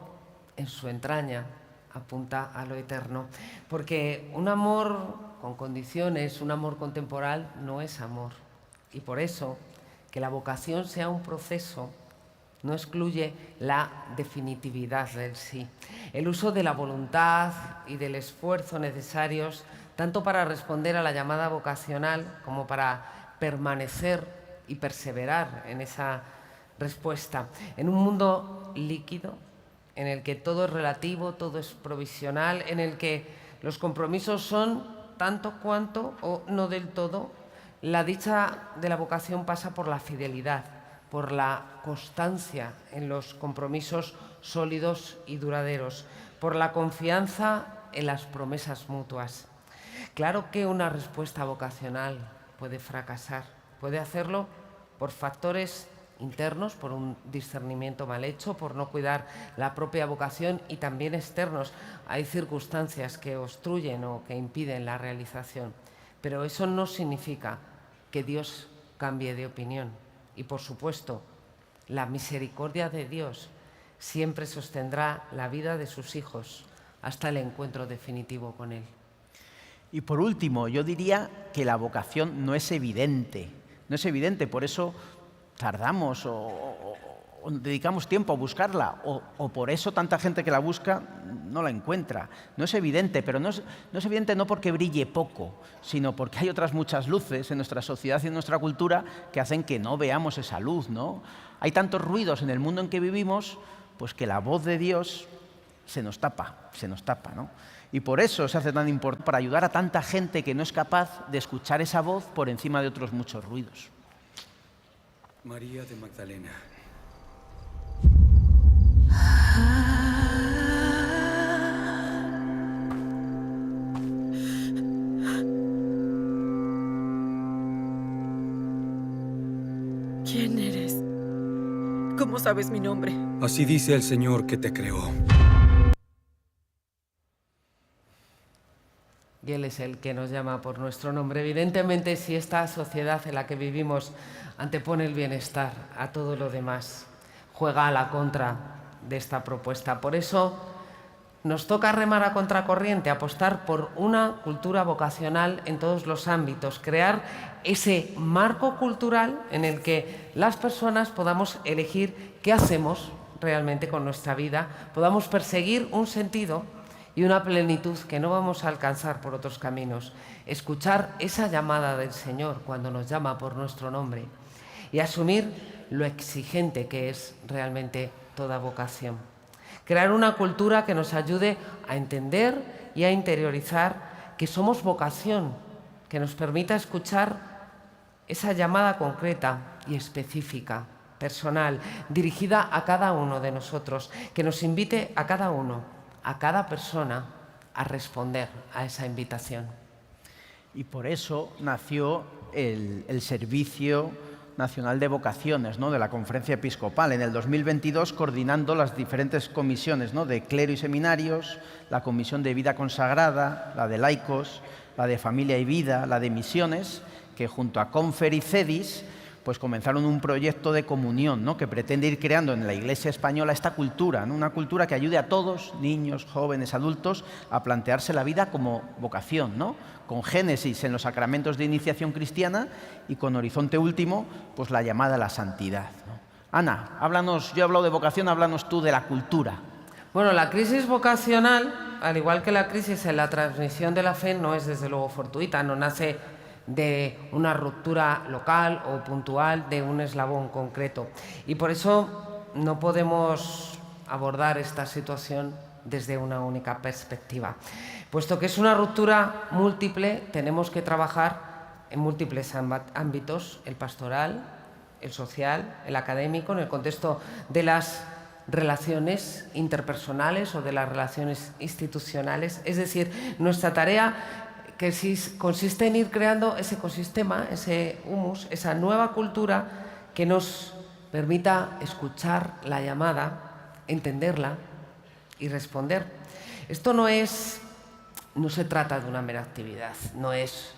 en su entraña, apunta a lo eterno. Porque un amor con condiciones, un amor contemporáneo, no es amor. Y por eso, que la vocación sea un proceso no excluye la definitividad del sí. El uso de la voluntad y del esfuerzo necesarios, tanto para responder a la llamada vocacional como para permanecer y perseverar en esa respuesta. En un mundo líquido, en el que todo es relativo, todo es provisional, en el que los compromisos son tanto cuanto o no del todo, la dicha de la vocación pasa por la fidelidad, por la constancia en los compromisos sólidos y duraderos, por la confianza en las promesas mutuas. Claro que una respuesta vocacional puede fracasar, puede hacerlo por factores internos, por un discernimiento mal hecho, por no cuidar la propia vocación, y también externos. Hay circunstancias que obstruyen o que impiden la realización, pero eso no significa que Dios cambie de opinión. Y, por supuesto, la misericordia de Dios siempre sostendrá la vida de sus hijos hasta el encuentro definitivo con Él. Y por último, yo diría que la vocación no es evidente. No es evidente, por eso tardamos o dedicamos tiempo a buscarla, o por eso tanta gente que la busca no la encuentra. No es evidente, pero no es evidente no porque brille poco, sino porque hay otras muchas luces en nuestra sociedad y en nuestra cultura que hacen que no veamos esa luz, ¿no? Hay tantos ruidos en el mundo en que vivimos, pues que la voz de Dios se nos tapa, ¿no? Y por eso se hace tan importante, para ayudar a tanta gente que no es capaz de escuchar esa voz por encima de otros muchos ruidos. María de Magdalena. ¿Quién eres? ¿Cómo sabes mi nombre? Así dice el Señor que te creó. Y Él es el que nos llama por nuestro nombre. Evidentemente, si esta sociedad en la que vivimos antepone el bienestar a todo lo demás, juega a la contra de esta propuesta. Por eso nos toca remar a contracorriente, apostar por una cultura vocacional en todos los ámbitos, crear ese marco cultural en el que las personas podamos elegir qué hacemos realmente con nuestra vida, podamos perseguir un sentido y una plenitud que no vamos a alcanzar por otros caminos. Escuchar esa llamada del Señor cuando nos llama por nuestro nombre y asumir lo exigente que es realmente toda vocación. Crear una cultura que nos ayude a entender y a interiorizar que somos vocación, que nos permita escuchar esa llamada concreta y específica, personal, dirigida a cada uno de nosotros, que nos invite a cada uno, a cada persona, a responder a esa invitación. Y por eso nació el Servicio Nacional de Vocaciones, ¿no?, de la Conferencia Episcopal, en el 2022, coordinando las diferentes comisiones, ¿no?, de clero y seminarios, la Comisión de Vida Consagrada, la de laicos, la de Familia y Vida, la de Misiones, que junto a Confer y CEDIS pues comenzaron un proyecto de comunión, ¿no?, que pretende ir creando en la Iglesia española esta cultura, ¿no?, una cultura que ayude a todos, niños, jóvenes, adultos, a plantearse la vida como vocación, ¿no?, con génesis en los sacramentos de iniciación cristiana y con horizonte último, pues la llamada a la santidad, ¿no? Ana, háblanos, yo he hablado de vocación, háblanos tú de la cultura. Bueno, la crisis vocacional, al igual que la crisis en la transmisión de la fe, no es desde luego fortuita, no nace de una ruptura local o puntual de un eslabón concreto. Y por eso no podemos abordar esta situación desde una única perspectiva. Puesto que es una ruptura múltiple, tenemos que trabajar en múltiples ámbitos: el pastoral, el social, el académico, en el contexto de las relaciones interpersonales o de las relaciones institucionales. Es decir, nuestra tarea que consiste en ir creando ese ecosistema, ese humus, esa nueva cultura que nos permita escuchar la llamada, entenderla y responder. Esto no se trata de una mera actividad, no es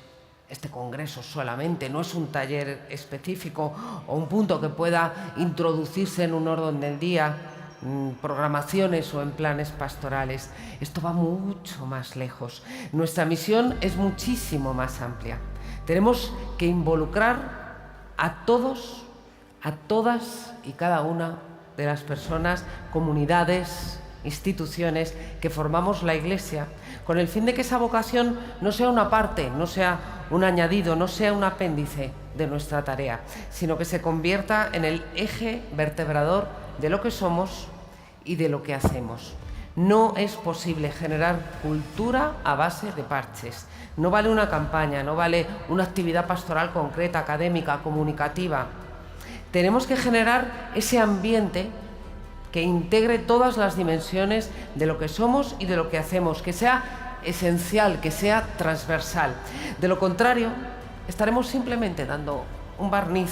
este congreso solamente, no es un taller específico o un punto que pueda introducirse en un orden del día, programaciones o en planes pastorales. Esto va mucho más lejos. Nuestra misión es muchísimo más amplia. Tenemos que involucrar a todos, a todas y cada una de las personas, comunidades, instituciones que formamos la Iglesia, con el fin de que esa vocación no sea una parte, no sea un añadido, no sea un apéndice de nuestra tarea, sino que se convierta en el eje vertebrador de lo que somos y de lo que hacemos. No es posible generar cultura a base de parches. No vale una campaña, no vale una actividad pastoral concreta, académica, comunicativa. Tenemos que generar ese ambiente que integre todas las dimensiones de lo que somos y de lo que hacemos, que sea esencial, que sea transversal. De lo contrario, estaremos simplemente dando un barniz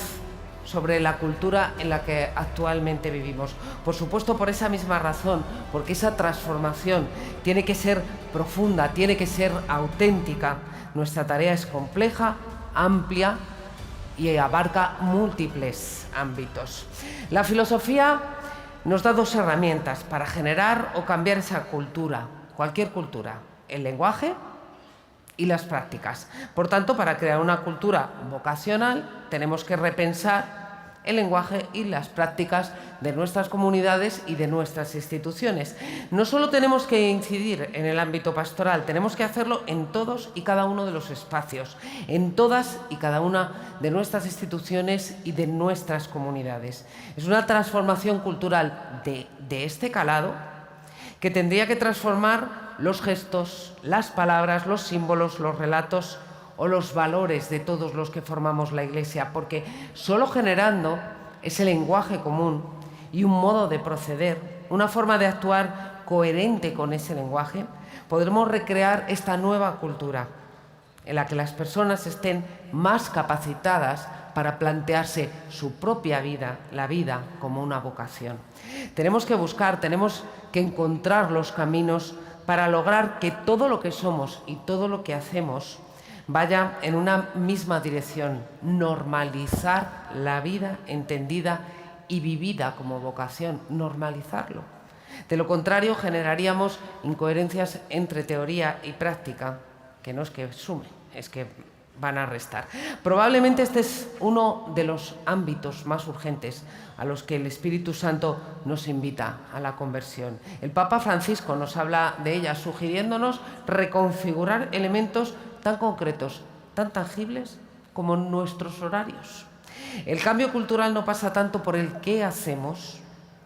sobre la cultura en la que actualmente vivimos. Por supuesto, por esa misma razón, porque esa transformación tiene que ser profunda, tiene que ser auténtica. Nuestra tarea es compleja, amplia y abarca múltiples ámbitos. La filosofía nos da dos herramientas para generar o cambiar esa cultura, cualquier cultura: el lenguaje y las prácticas. Por tanto, para crear una cultura vocacional tenemos que repensar el lenguaje y las prácticas de nuestras comunidades y de nuestras instituciones. No solo tenemos que incidir en el ámbito pastoral, tenemos que hacerlo en todos y cada uno de los espacios, en todas y cada una de nuestras instituciones y de nuestras comunidades. Es una transformación cultural de este calado que tendría que transformar los gestos, las palabras, los símbolos, los relatos o los valores de todos los que formamos la Iglesia, porque solo generando ese lenguaje común y un modo de proceder, una forma de actuar coherente con ese lenguaje, podremos recrear esta nueva cultura en la que las personas estén más capacitadas para plantearse su propia vida, la vida como una vocación. Tenemos que buscar, tenemos que encontrar los caminos para lograr que todo lo que somos y todo lo que hacemos vaya en una misma dirección: normalizar la vida entendida y vivida como vocación, normalizarlo. De lo contrario, generaríamos incoherencias entre teoría y práctica, que no es que sume, es que van a restar. Probablemente este es uno de los ámbitos más urgentes a los que el Espíritu Santo nos invita, a la conversión. El Papa Francisco nos habla de ella, sugiriéndonos reconfigurar elementos tan concretos, tan tangibles como nuestros horarios. El cambio cultural no pasa tanto por el qué hacemos,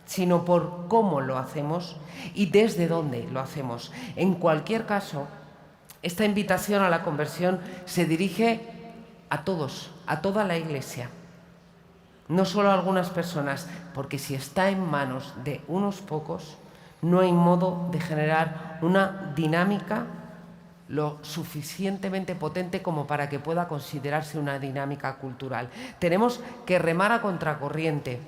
sino por cómo lo hacemos y desde dónde lo hacemos. En cualquier caso, esta invitación a la conversión se dirige a todos, a toda la Iglesia, no solo a algunas personas, porque si está en manos de unos pocos, no hay modo de generar una dinámica lo suficientemente potente como para que pueda considerarse una dinámica cultural. Tenemos que remar a contracorriente.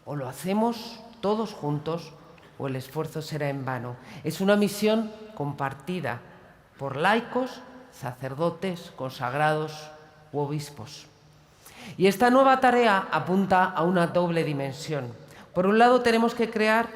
O lo hacemos todos juntos o el esfuerzo será en vano. Es una misión compartida por laicos, sacerdotes, consagrados u obispos. Y esta nueva tarea apunta a una doble dimensión. Por un lado, tenemos que crear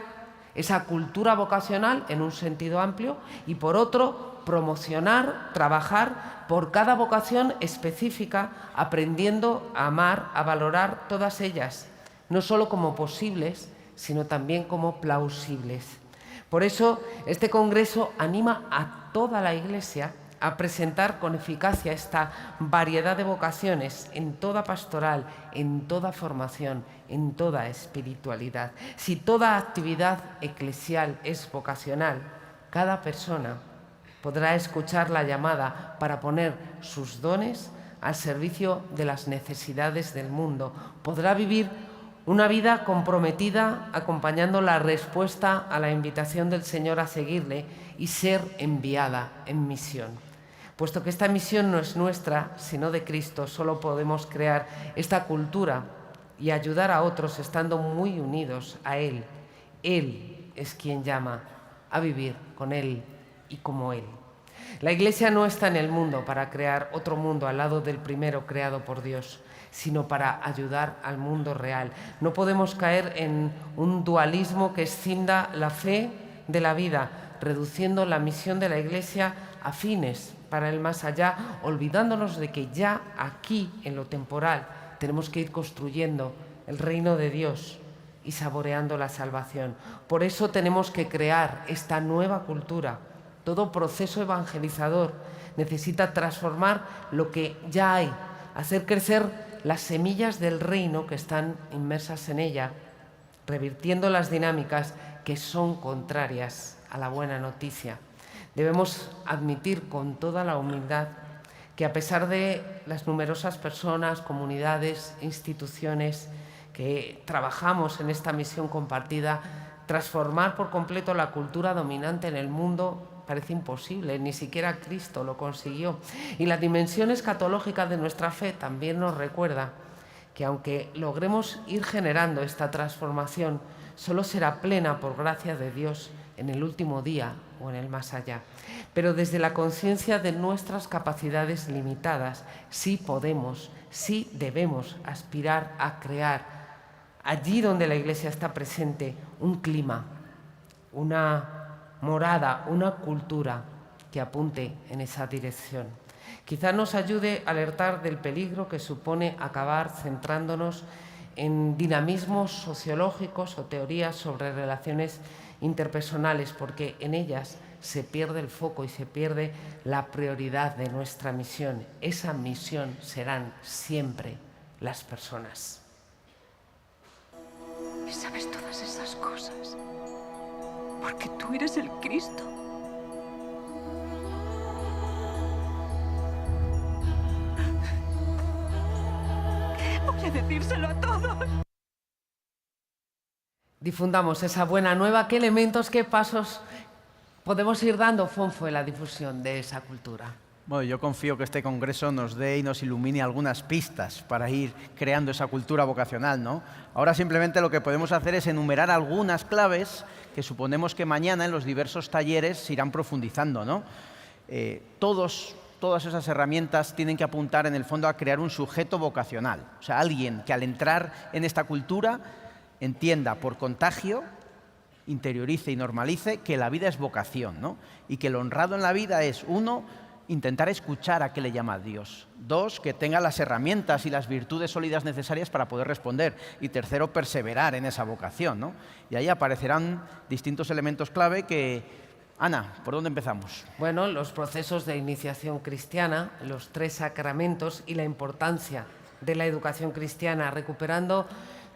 esa cultura vocacional en un sentido amplio y por otro, promocionar, trabajar por cada vocación específica, aprendiendo a amar, a valorar todas ellas, no solo como posibles, sino también como plausibles. Por eso, este congreso anima a toda la Iglesia a presentar con eficacia esta variedad de vocaciones en toda pastoral, en toda formación, en toda espiritualidad. Si toda actividad eclesial es vocacional, cada persona podrá escuchar la llamada para poner sus dones al servicio de las necesidades del mundo. Podrá vivir una vida comprometida acompañando la respuesta a la invitación del Señor a seguirle y ser enviada en misión. Puesto que esta misión no es nuestra, sino de Cristo, solo podemos crear esta cultura y ayudar a otros estando muy unidos a Él. Él es quien llama a vivir con Él y como Él. La Iglesia no está en el mundo para crear otro mundo al lado del primero creado por Dios, sino para ayudar al mundo real. No podemos caer en un dualismo que escinda la fe de la vida, reduciendo la misión de la Iglesia a fines para el más allá, olvidándonos de que ya aquí, en lo temporal, tenemos que ir construyendo el reino de Dios y saboreando la salvación. Por eso tenemos que crear esta nueva cultura. Todo proceso evangelizador necesita transformar lo que ya hay, hacer crecer las semillas del reino que están inmersas en ella, revirtiendo las dinámicas que son contrarias a la buena noticia. Debemos admitir con toda la humildad que a pesar de las numerosas personas, comunidades, instituciones que trabajamos en esta misión compartida, transformar por completo la cultura dominante en el mundo parece imposible, ni siquiera Cristo lo consiguió. Y la dimensión escatológica de nuestra fe también nos recuerda que aunque logremos ir generando esta transformación, solo será plena por gracia de Dios en el último día o en el más allá. Pero desde la conciencia de nuestras capacidades limitadas, sí podemos, sí debemos aspirar a crear, allí donde la Iglesia está presente, un clima, una morada, una cultura que apunte en esa dirección. Quizá nos ayude a alertar del peligro que supone acabar centrándonos en dinamismos sociológicos o teorías sobre relaciones interpersonales, porque en ellas se pierde el foco y se pierde la prioridad de nuestra misión. Esa misión serán siempre las personas. Y sabes todas esas cosas porque tú eres el Cristo. Voy a decírselo a todos. Difundamos esa buena nueva. ¿Qué elementos, qué pasos podemos ir dando, Fonfo, en la difusión de esa cultura? Bueno, yo confío que este congreso nos dé y nos ilumine algunas pistas para ir creando esa cultura vocacional, ¿no? Ahora simplemente lo que podemos hacer es enumerar algunas claves que suponemos que mañana en los diversos talleres se irán profundizando, ¿no? Todas esas herramientas tienen que apuntar en el fondo a crear un sujeto vocacional, o sea, alguien que al entrar en esta cultura entienda por contagio, interiorice y normalice que la vida es vocación, ¿no? Y que lo honrado en la vida es, uno, intentar escuchar a qué le llama Dios. 2, que tenga las herramientas y las virtudes sólidas necesarias para poder responder. Y 3, perseverar en esa vocación, ¿no? Y ahí aparecerán distintos elementos clave que... Ana, ¿por dónde empezamos? Bueno, los procesos de iniciación cristiana, los 3 sacramentos y la importancia de la educación cristiana, recuperando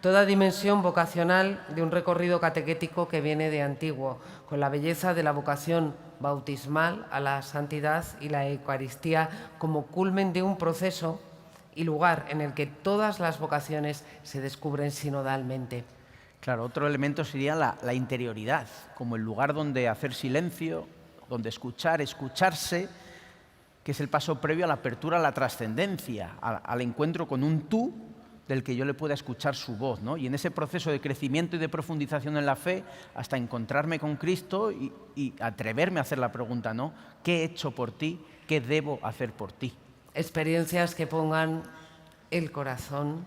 toda dimensión vocacional de un recorrido catequético que viene de antiguo, con la belleza de la vocación bautismal a la santidad y la Eucaristía como culmen de un proceso y lugar en el que todas las vocaciones se descubren sinodalmente. Claro, otro elemento sería la interioridad, como el lugar donde hacer silencio, donde escuchar, escucharse, que es el paso previo a la apertura a la trascendencia, al encuentro con un tú del que yo le pueda escuchar su voz, ¿no? Y en ese proceso de crecimiento y de profundización en la fe, hasta encontrarme con Cristo y atreverme a hacer la pregunta, ¿no? ¿Qué he hecho por ti? ¿Qué debo hacer por ti? Experiencias que pongan el corazón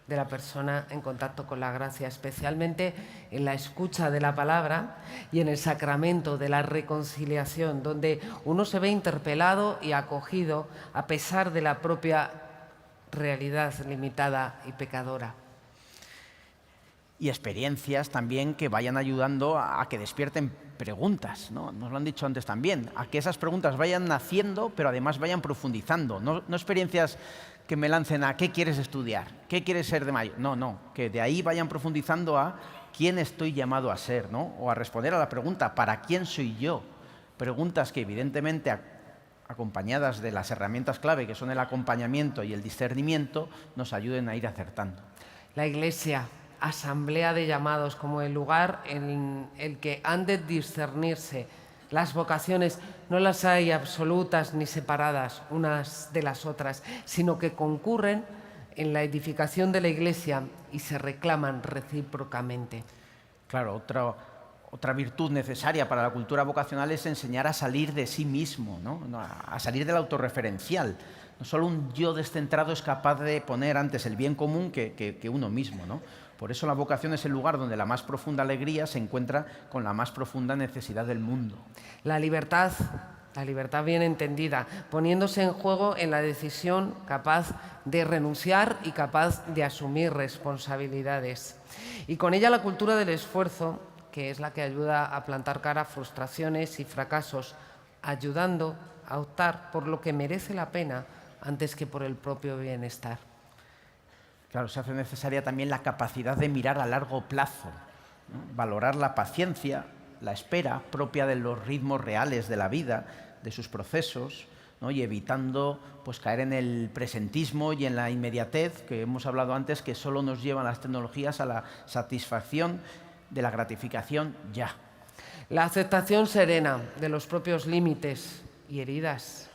de la persona en contacto con la gracia, especialmente en la escucha de la palabra y en el sacramento de la reconciliación, donde uno se ve interpelado y acogido a pesar de la propia realidad limitada y pecadora. Y experiencias también que vayan ayudando a que despierten preguntas, ¿no? Nos lo han dicho antes también, a que esas preguntas vayan naciendo, pero además vayan profundizando. No experiencias que me lancen a ¿qué quieres estudiar? ¿Qué quieres ser de mayor? No, que de ahí vayan profundizando a quién estoy llamado a ser, ¿no? O a responder a la pregunta, ¿para quién soy yo? Preguntas que evidentemente acompañadas de las herramientas clave que son el acompañamiento y el discernimiento, nos ayuden a ir acertando. La Iglesia, asamblea de llamados, como el lugar en el que han de discernirse las vocaciones, no las hay absolutas ni separadas unas de las otras, sino que concurren en la edificación de la Iglesia y se reclaman recíprocamente. Claro, otra virtud necesaria para la cultura vocacional es enseñar a salir de sí mismo, ¿no? A salir del autorreferencial. No solo un yo descentrado es capaz de poner antes el bien común que uno mismo, ¿no? Por eso la vocación es el lugar donde la más profunda alegría se encuentra con la más profunda necesidad del mundo. La libertad bien entendida, poniéndose en juego en la decisión capaz de renunciar y capaz de asumir responsabilidades. Y con ella la cultura del esfuerzo, que es la que ayuda a plantar cara a frustraciones y fracasos, ayudando a optar por lo que merece la pena antes que por el propio bienestar. Claro, se hace necesaria también la capacidad de mirar a largo plazo, ¿no? Valorar la paciencia, la espera propia de los ritmos reales de la vida, de sus procesos, ¿no? Y evitando pues, caer en el presentismo y en la inmediatez que hemos hablado antes, que solo nos llevan las tecnologías a la satisfacción de la gratificación ya. La aceptación serena de los propios límites y heridas,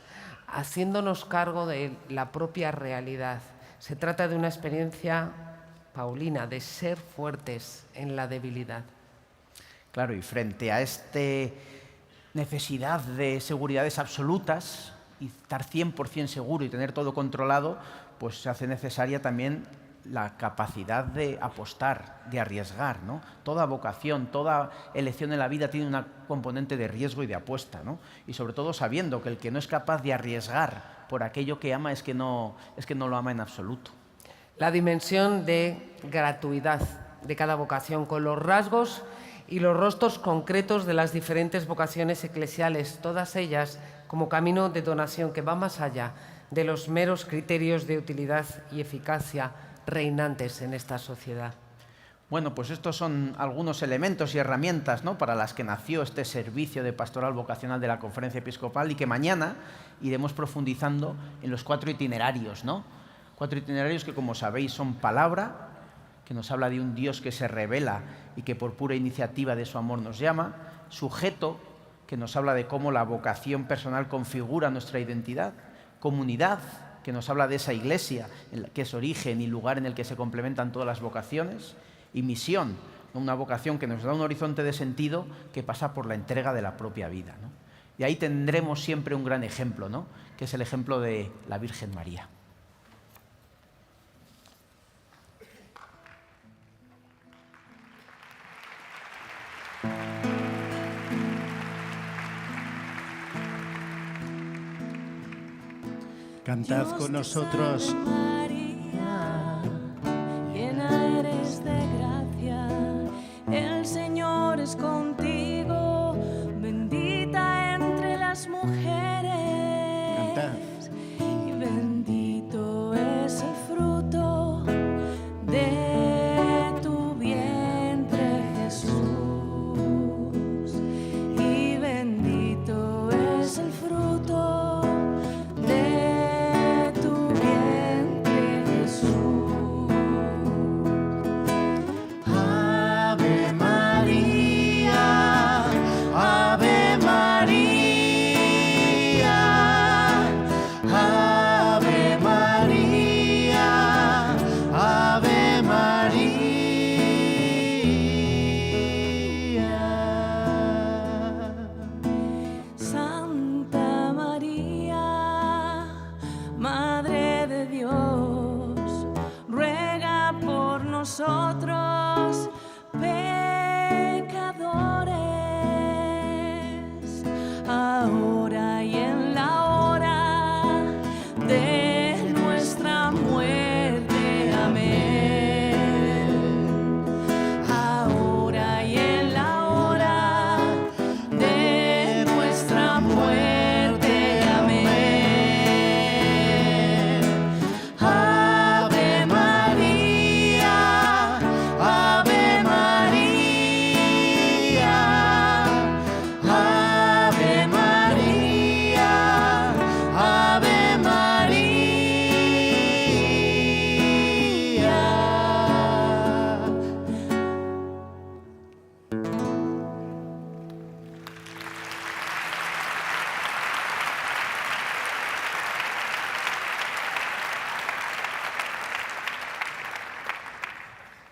haciéndonos cargo de la propia realidad. Se trata de una experiencia paulina, de ser fuertes en la debilidad. Claro, y frente a esta necesidad de seguridades absolutas y estar 100% seguro y tener todo controlado, pues se hace necesaria también la capacidad de apostar, de arriesgar, ¿no? Toda vocación, toda elección en la vida tiene una componente de riesgo y de apuesta, ¿no? Y sobre todo sabiendo que el que no es capaz de arriesgar por aquello que ama es que no lo ama en absoluto. La dimensión de gratuidad de cada vocación, con los rasgos y los rostros concretos de las diferentes vocaciones eclesiales, todas ellas como camino de donación que va más allá de los meros criterios de utilidad y eficacia reinantes en esta sociedad. Bueno, pues estos son algunos elementos y herramientas, ¿no?, para las que nació este servicio de pastoral vocacional de la Conferencia Episcopal y que mañana iremos profundizando en los 4 itinerarios, ¿no? 4 itinerarios que, como sabéis, son palabra, que nos habla de un Dios que se revela y que por pura iniciativa de su amor nos llama; sujeto, que nos habla de cómo la vocación personal configura nuestra identidad; comunidad, que nos habla de esa iglesia que es origen y lugar en el que se complementan todas las vocaciones; y misión, una vocación que nos da un horizonte de sentido que pasa por la entrega de la propia vida, ¿no? Y ahí tendremos siempre un gran ejemplo, ¿no?, que es el ejemplo de la Virgen María. Cantad con nosotros. María, llena eres de gracia, el Señor es contigo, bendita entre las mujeres. Cantad. Y bendito es el fruto de tu vientre, Jesús. Y bendito es el fruto de tu vientre, Jesús. Ave María, Ave María, Ave María, Ave María. Santa María, Madre de Dios, ruega por nosotros pecadores, ahora y en la hora de nuestra muerte. Amén. Ahora y en la hora de nuestra muerte. Amén. Ave María, Ave María, Ave María, Ave María.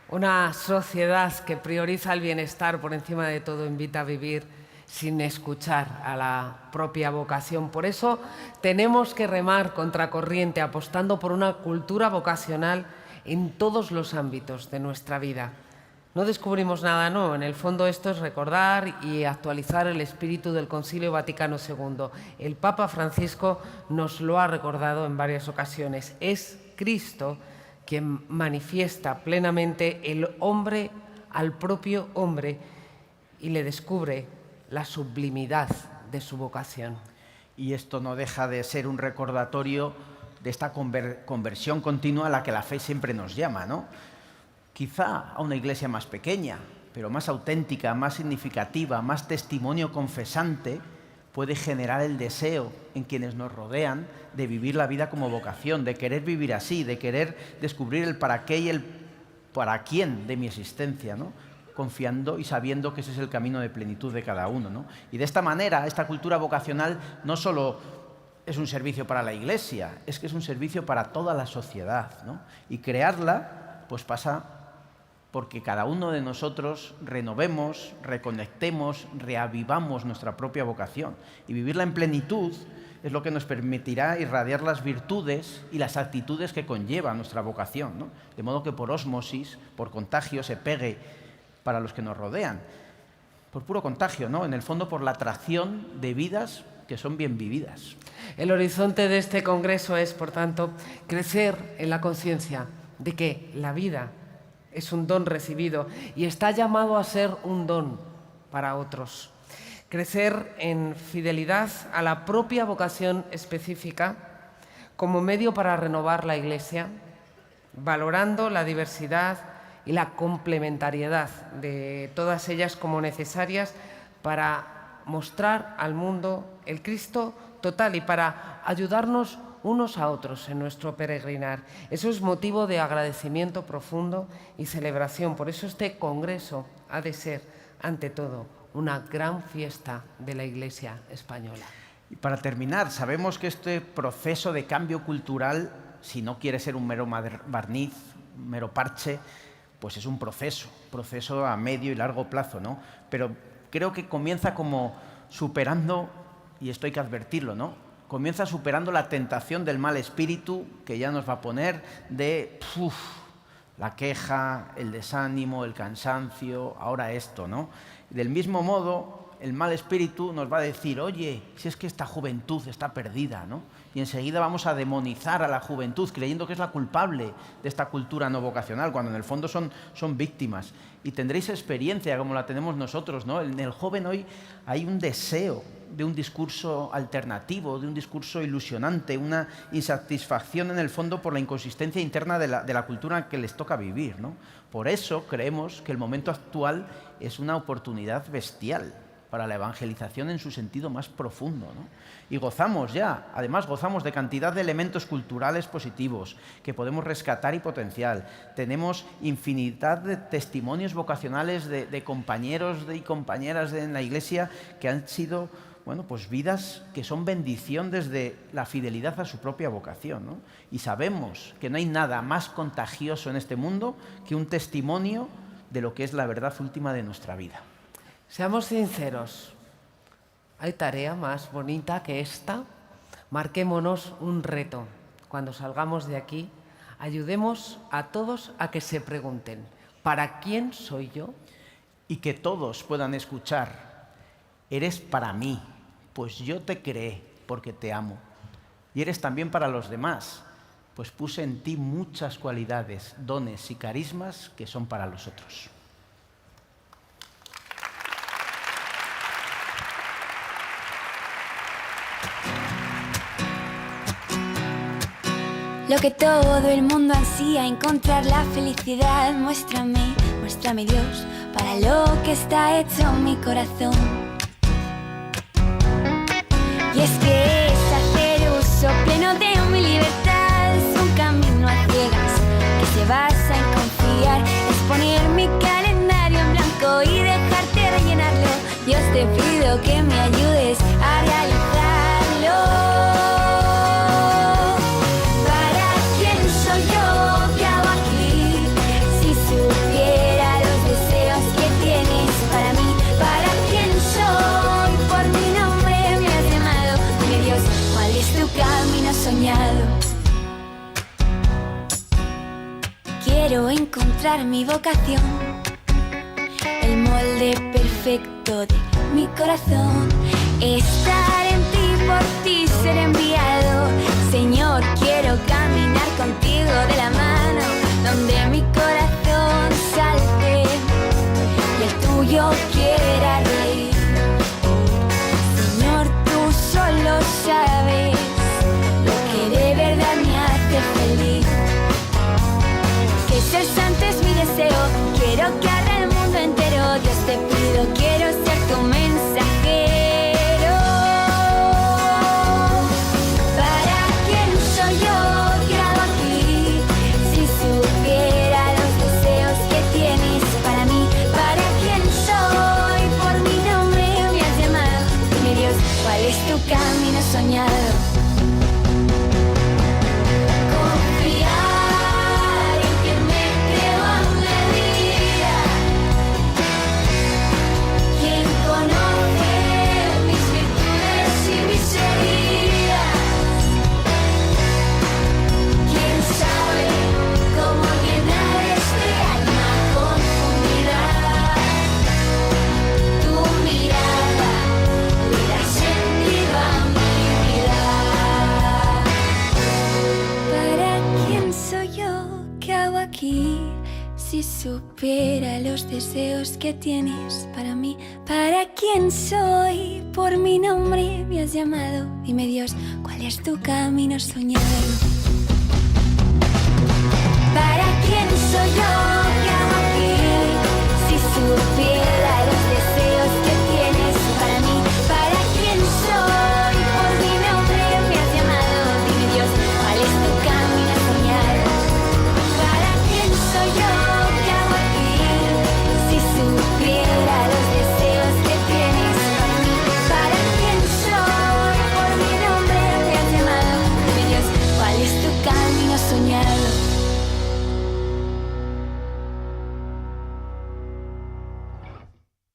Una sociedad que prioriza el bienestar por encima de todo invita a vivir sin escuchar a la propia vocación. Por eso tenemos que remar contracorriente, apostando por una cultura vocacional en todos los ámbitos de nuestra vida. No descubrimos nada nuevo, en el fondo esto es recordar y actualizar el espíritu del Concilio Vaticano II. El Papa Francisco nos lo ha recordado en varias ocasiones. Es Cristo quien manifiesta plenamente el hombre al propio hombre y le descubre la sublimidad de su vocación. Y esto no deja de ser un recordatorio de esta conversión continua a la que la fe siempre nos llama, ¿no? Quizá a una iglesia más pequeña, pero más auténtica, más significativa, más testimonio confesante, puede generar el deseo en quienes nos rodean de vivir la vida como vocación, de querer vivir así, de querer descubrir el para qué y el para quién de mi existencia, ¿no? Confiando y sabiendo que ese es el camino de plenitud de cada uno, ¿no? Y de esta manera, esta cultura vocacional no solo es un servicio para la Iglesia, es que es un servicio para toda la sociedad, ¿no? Y crearla, pues pasa porque cada uno de nosotros renovemos, reconectemos, reavivamos nuestra propia vocación. Y vivirla en plenitud es lo que nos permitirá irradiar las virtudes y las actitudes que conlleva nuestra vocación, ¿no? De modo que por ósmosis, por contagio, se pegue para los que nos rodean. Por puro contagio, ¿no? En el fondo, por la atracción de vidas que son bien vividas. El horizonte de este congreso es, por tanto, crecer en la conciencia de que la vida es un don recibido y está llamado a ser un don para otros. Crecer en fidelidad a la propia vocación específica como medio para renovar la Iglesia, valorando la diversidad y la complementariedad de todas ellas como necesarias para mostrar al mundo el Cristo total y para ayudarnos unos a otros en nuestro peregrinar. Eso es motivo de agradecimiento profundo y celebración. Por eso este congreso ha de ser, ante todo, una gran fiesta de la Iglesia española. Y para terminar, sabemos que este proceso de cambio cultural, si no quiere ser un mero barniz, un mero parche, pues es un proceso a medio y largo plazo, ¿no? Pero creo que comienza como superando, y esto hay que advertirlo, ¿no? Comienza superando la tentación del mal espíritu que ya nos va a poner de la queja, el desánimo, el cansancio, ahora esto, ¿no? Del mismo modo, el mal espíritu nos va a decir, oye, si es que esta juventud está perdida, ¿no? Y enseguida vamos a demonizar a la juventud, creyendo que es la culpable de esta cultura no vocacional, cuando en el fondo son víctimas. Y tendréis experiencia como la tenemos nosotros, ¿no? En el joven hoy hay un deseo de un discurso alternativo, de un discurso ilusionante, una insatisfacción en el fondo por la inconsistencia interna de la cultura que les toca vivir, ¿no? Por eso creemos que el momento actual es una oportunidad bestial para la evangelización en su sentido más profundo, ¿no? Y además gozamos de cantidad de elementos culturales positivos que podemos rescatar y potenciar. Tenemos infinidad de testimonios vocacionales de compañeros y compañeras en la Iglesia que han sido, bueno, pues vidas que son bendición desde la fidelidad a su propia vocación, ¿no? Y sabemos que no hay nada más contagioso en este mundo que un testimonio de lo que es la verdad última de nuestra vida. Seamos sinceros, ¿hay tarea más bonita que esta? Marquémonos un reto. Cuando salgamos de aquí, ayudemos a todos a que se pregunten, ¿para quién soy yo? Y que todos puedan escuchar, eres para mí, pues yo te creé porque te amo. Y eres también para los demás, pues puse en ti muchas cualidades, dones y carismas que son para los otros. Lo que todo el mundo ansía, encontrar la felicidad. Muéstrame, muéstrame Dios, para lo que está hecho mi corazón. Y es que es hacer uso pleno de mi libertad. Es un camino a ciegas que se basa en confiar. Es poner mi calendario en blanco y dejarte rellenarlo. Dios, te pido que me ayudes a realizarlo. Quiero encontrar mi vocación, el molde perfecto de mi corazón. Estar en ti, por ti ser enviado. Señor, quiero caminar contigo de la mano, donde mi corazón salte y el tuyo quiera reír. Señor, tú solo sabes lo que de verdad me hace feliz. Que ser santo es mi deseo, quiero que arda el mundo entero. Dios, te pido, quiero ser tu mensajero. ¿Para quién soy yo? ¿Qué hago aquí? Si supiera los deseos que tienes para mí. ¿Para quién soy? Por mi nombre me has llamado. Dime Dios, ¿cuál es tu camino soñado? Si supiera los deseos que tienes para mí. ¿Para quién soy? Por mi nombre me has llamado. Dime Dios, ¿cuál es tu camino soñado?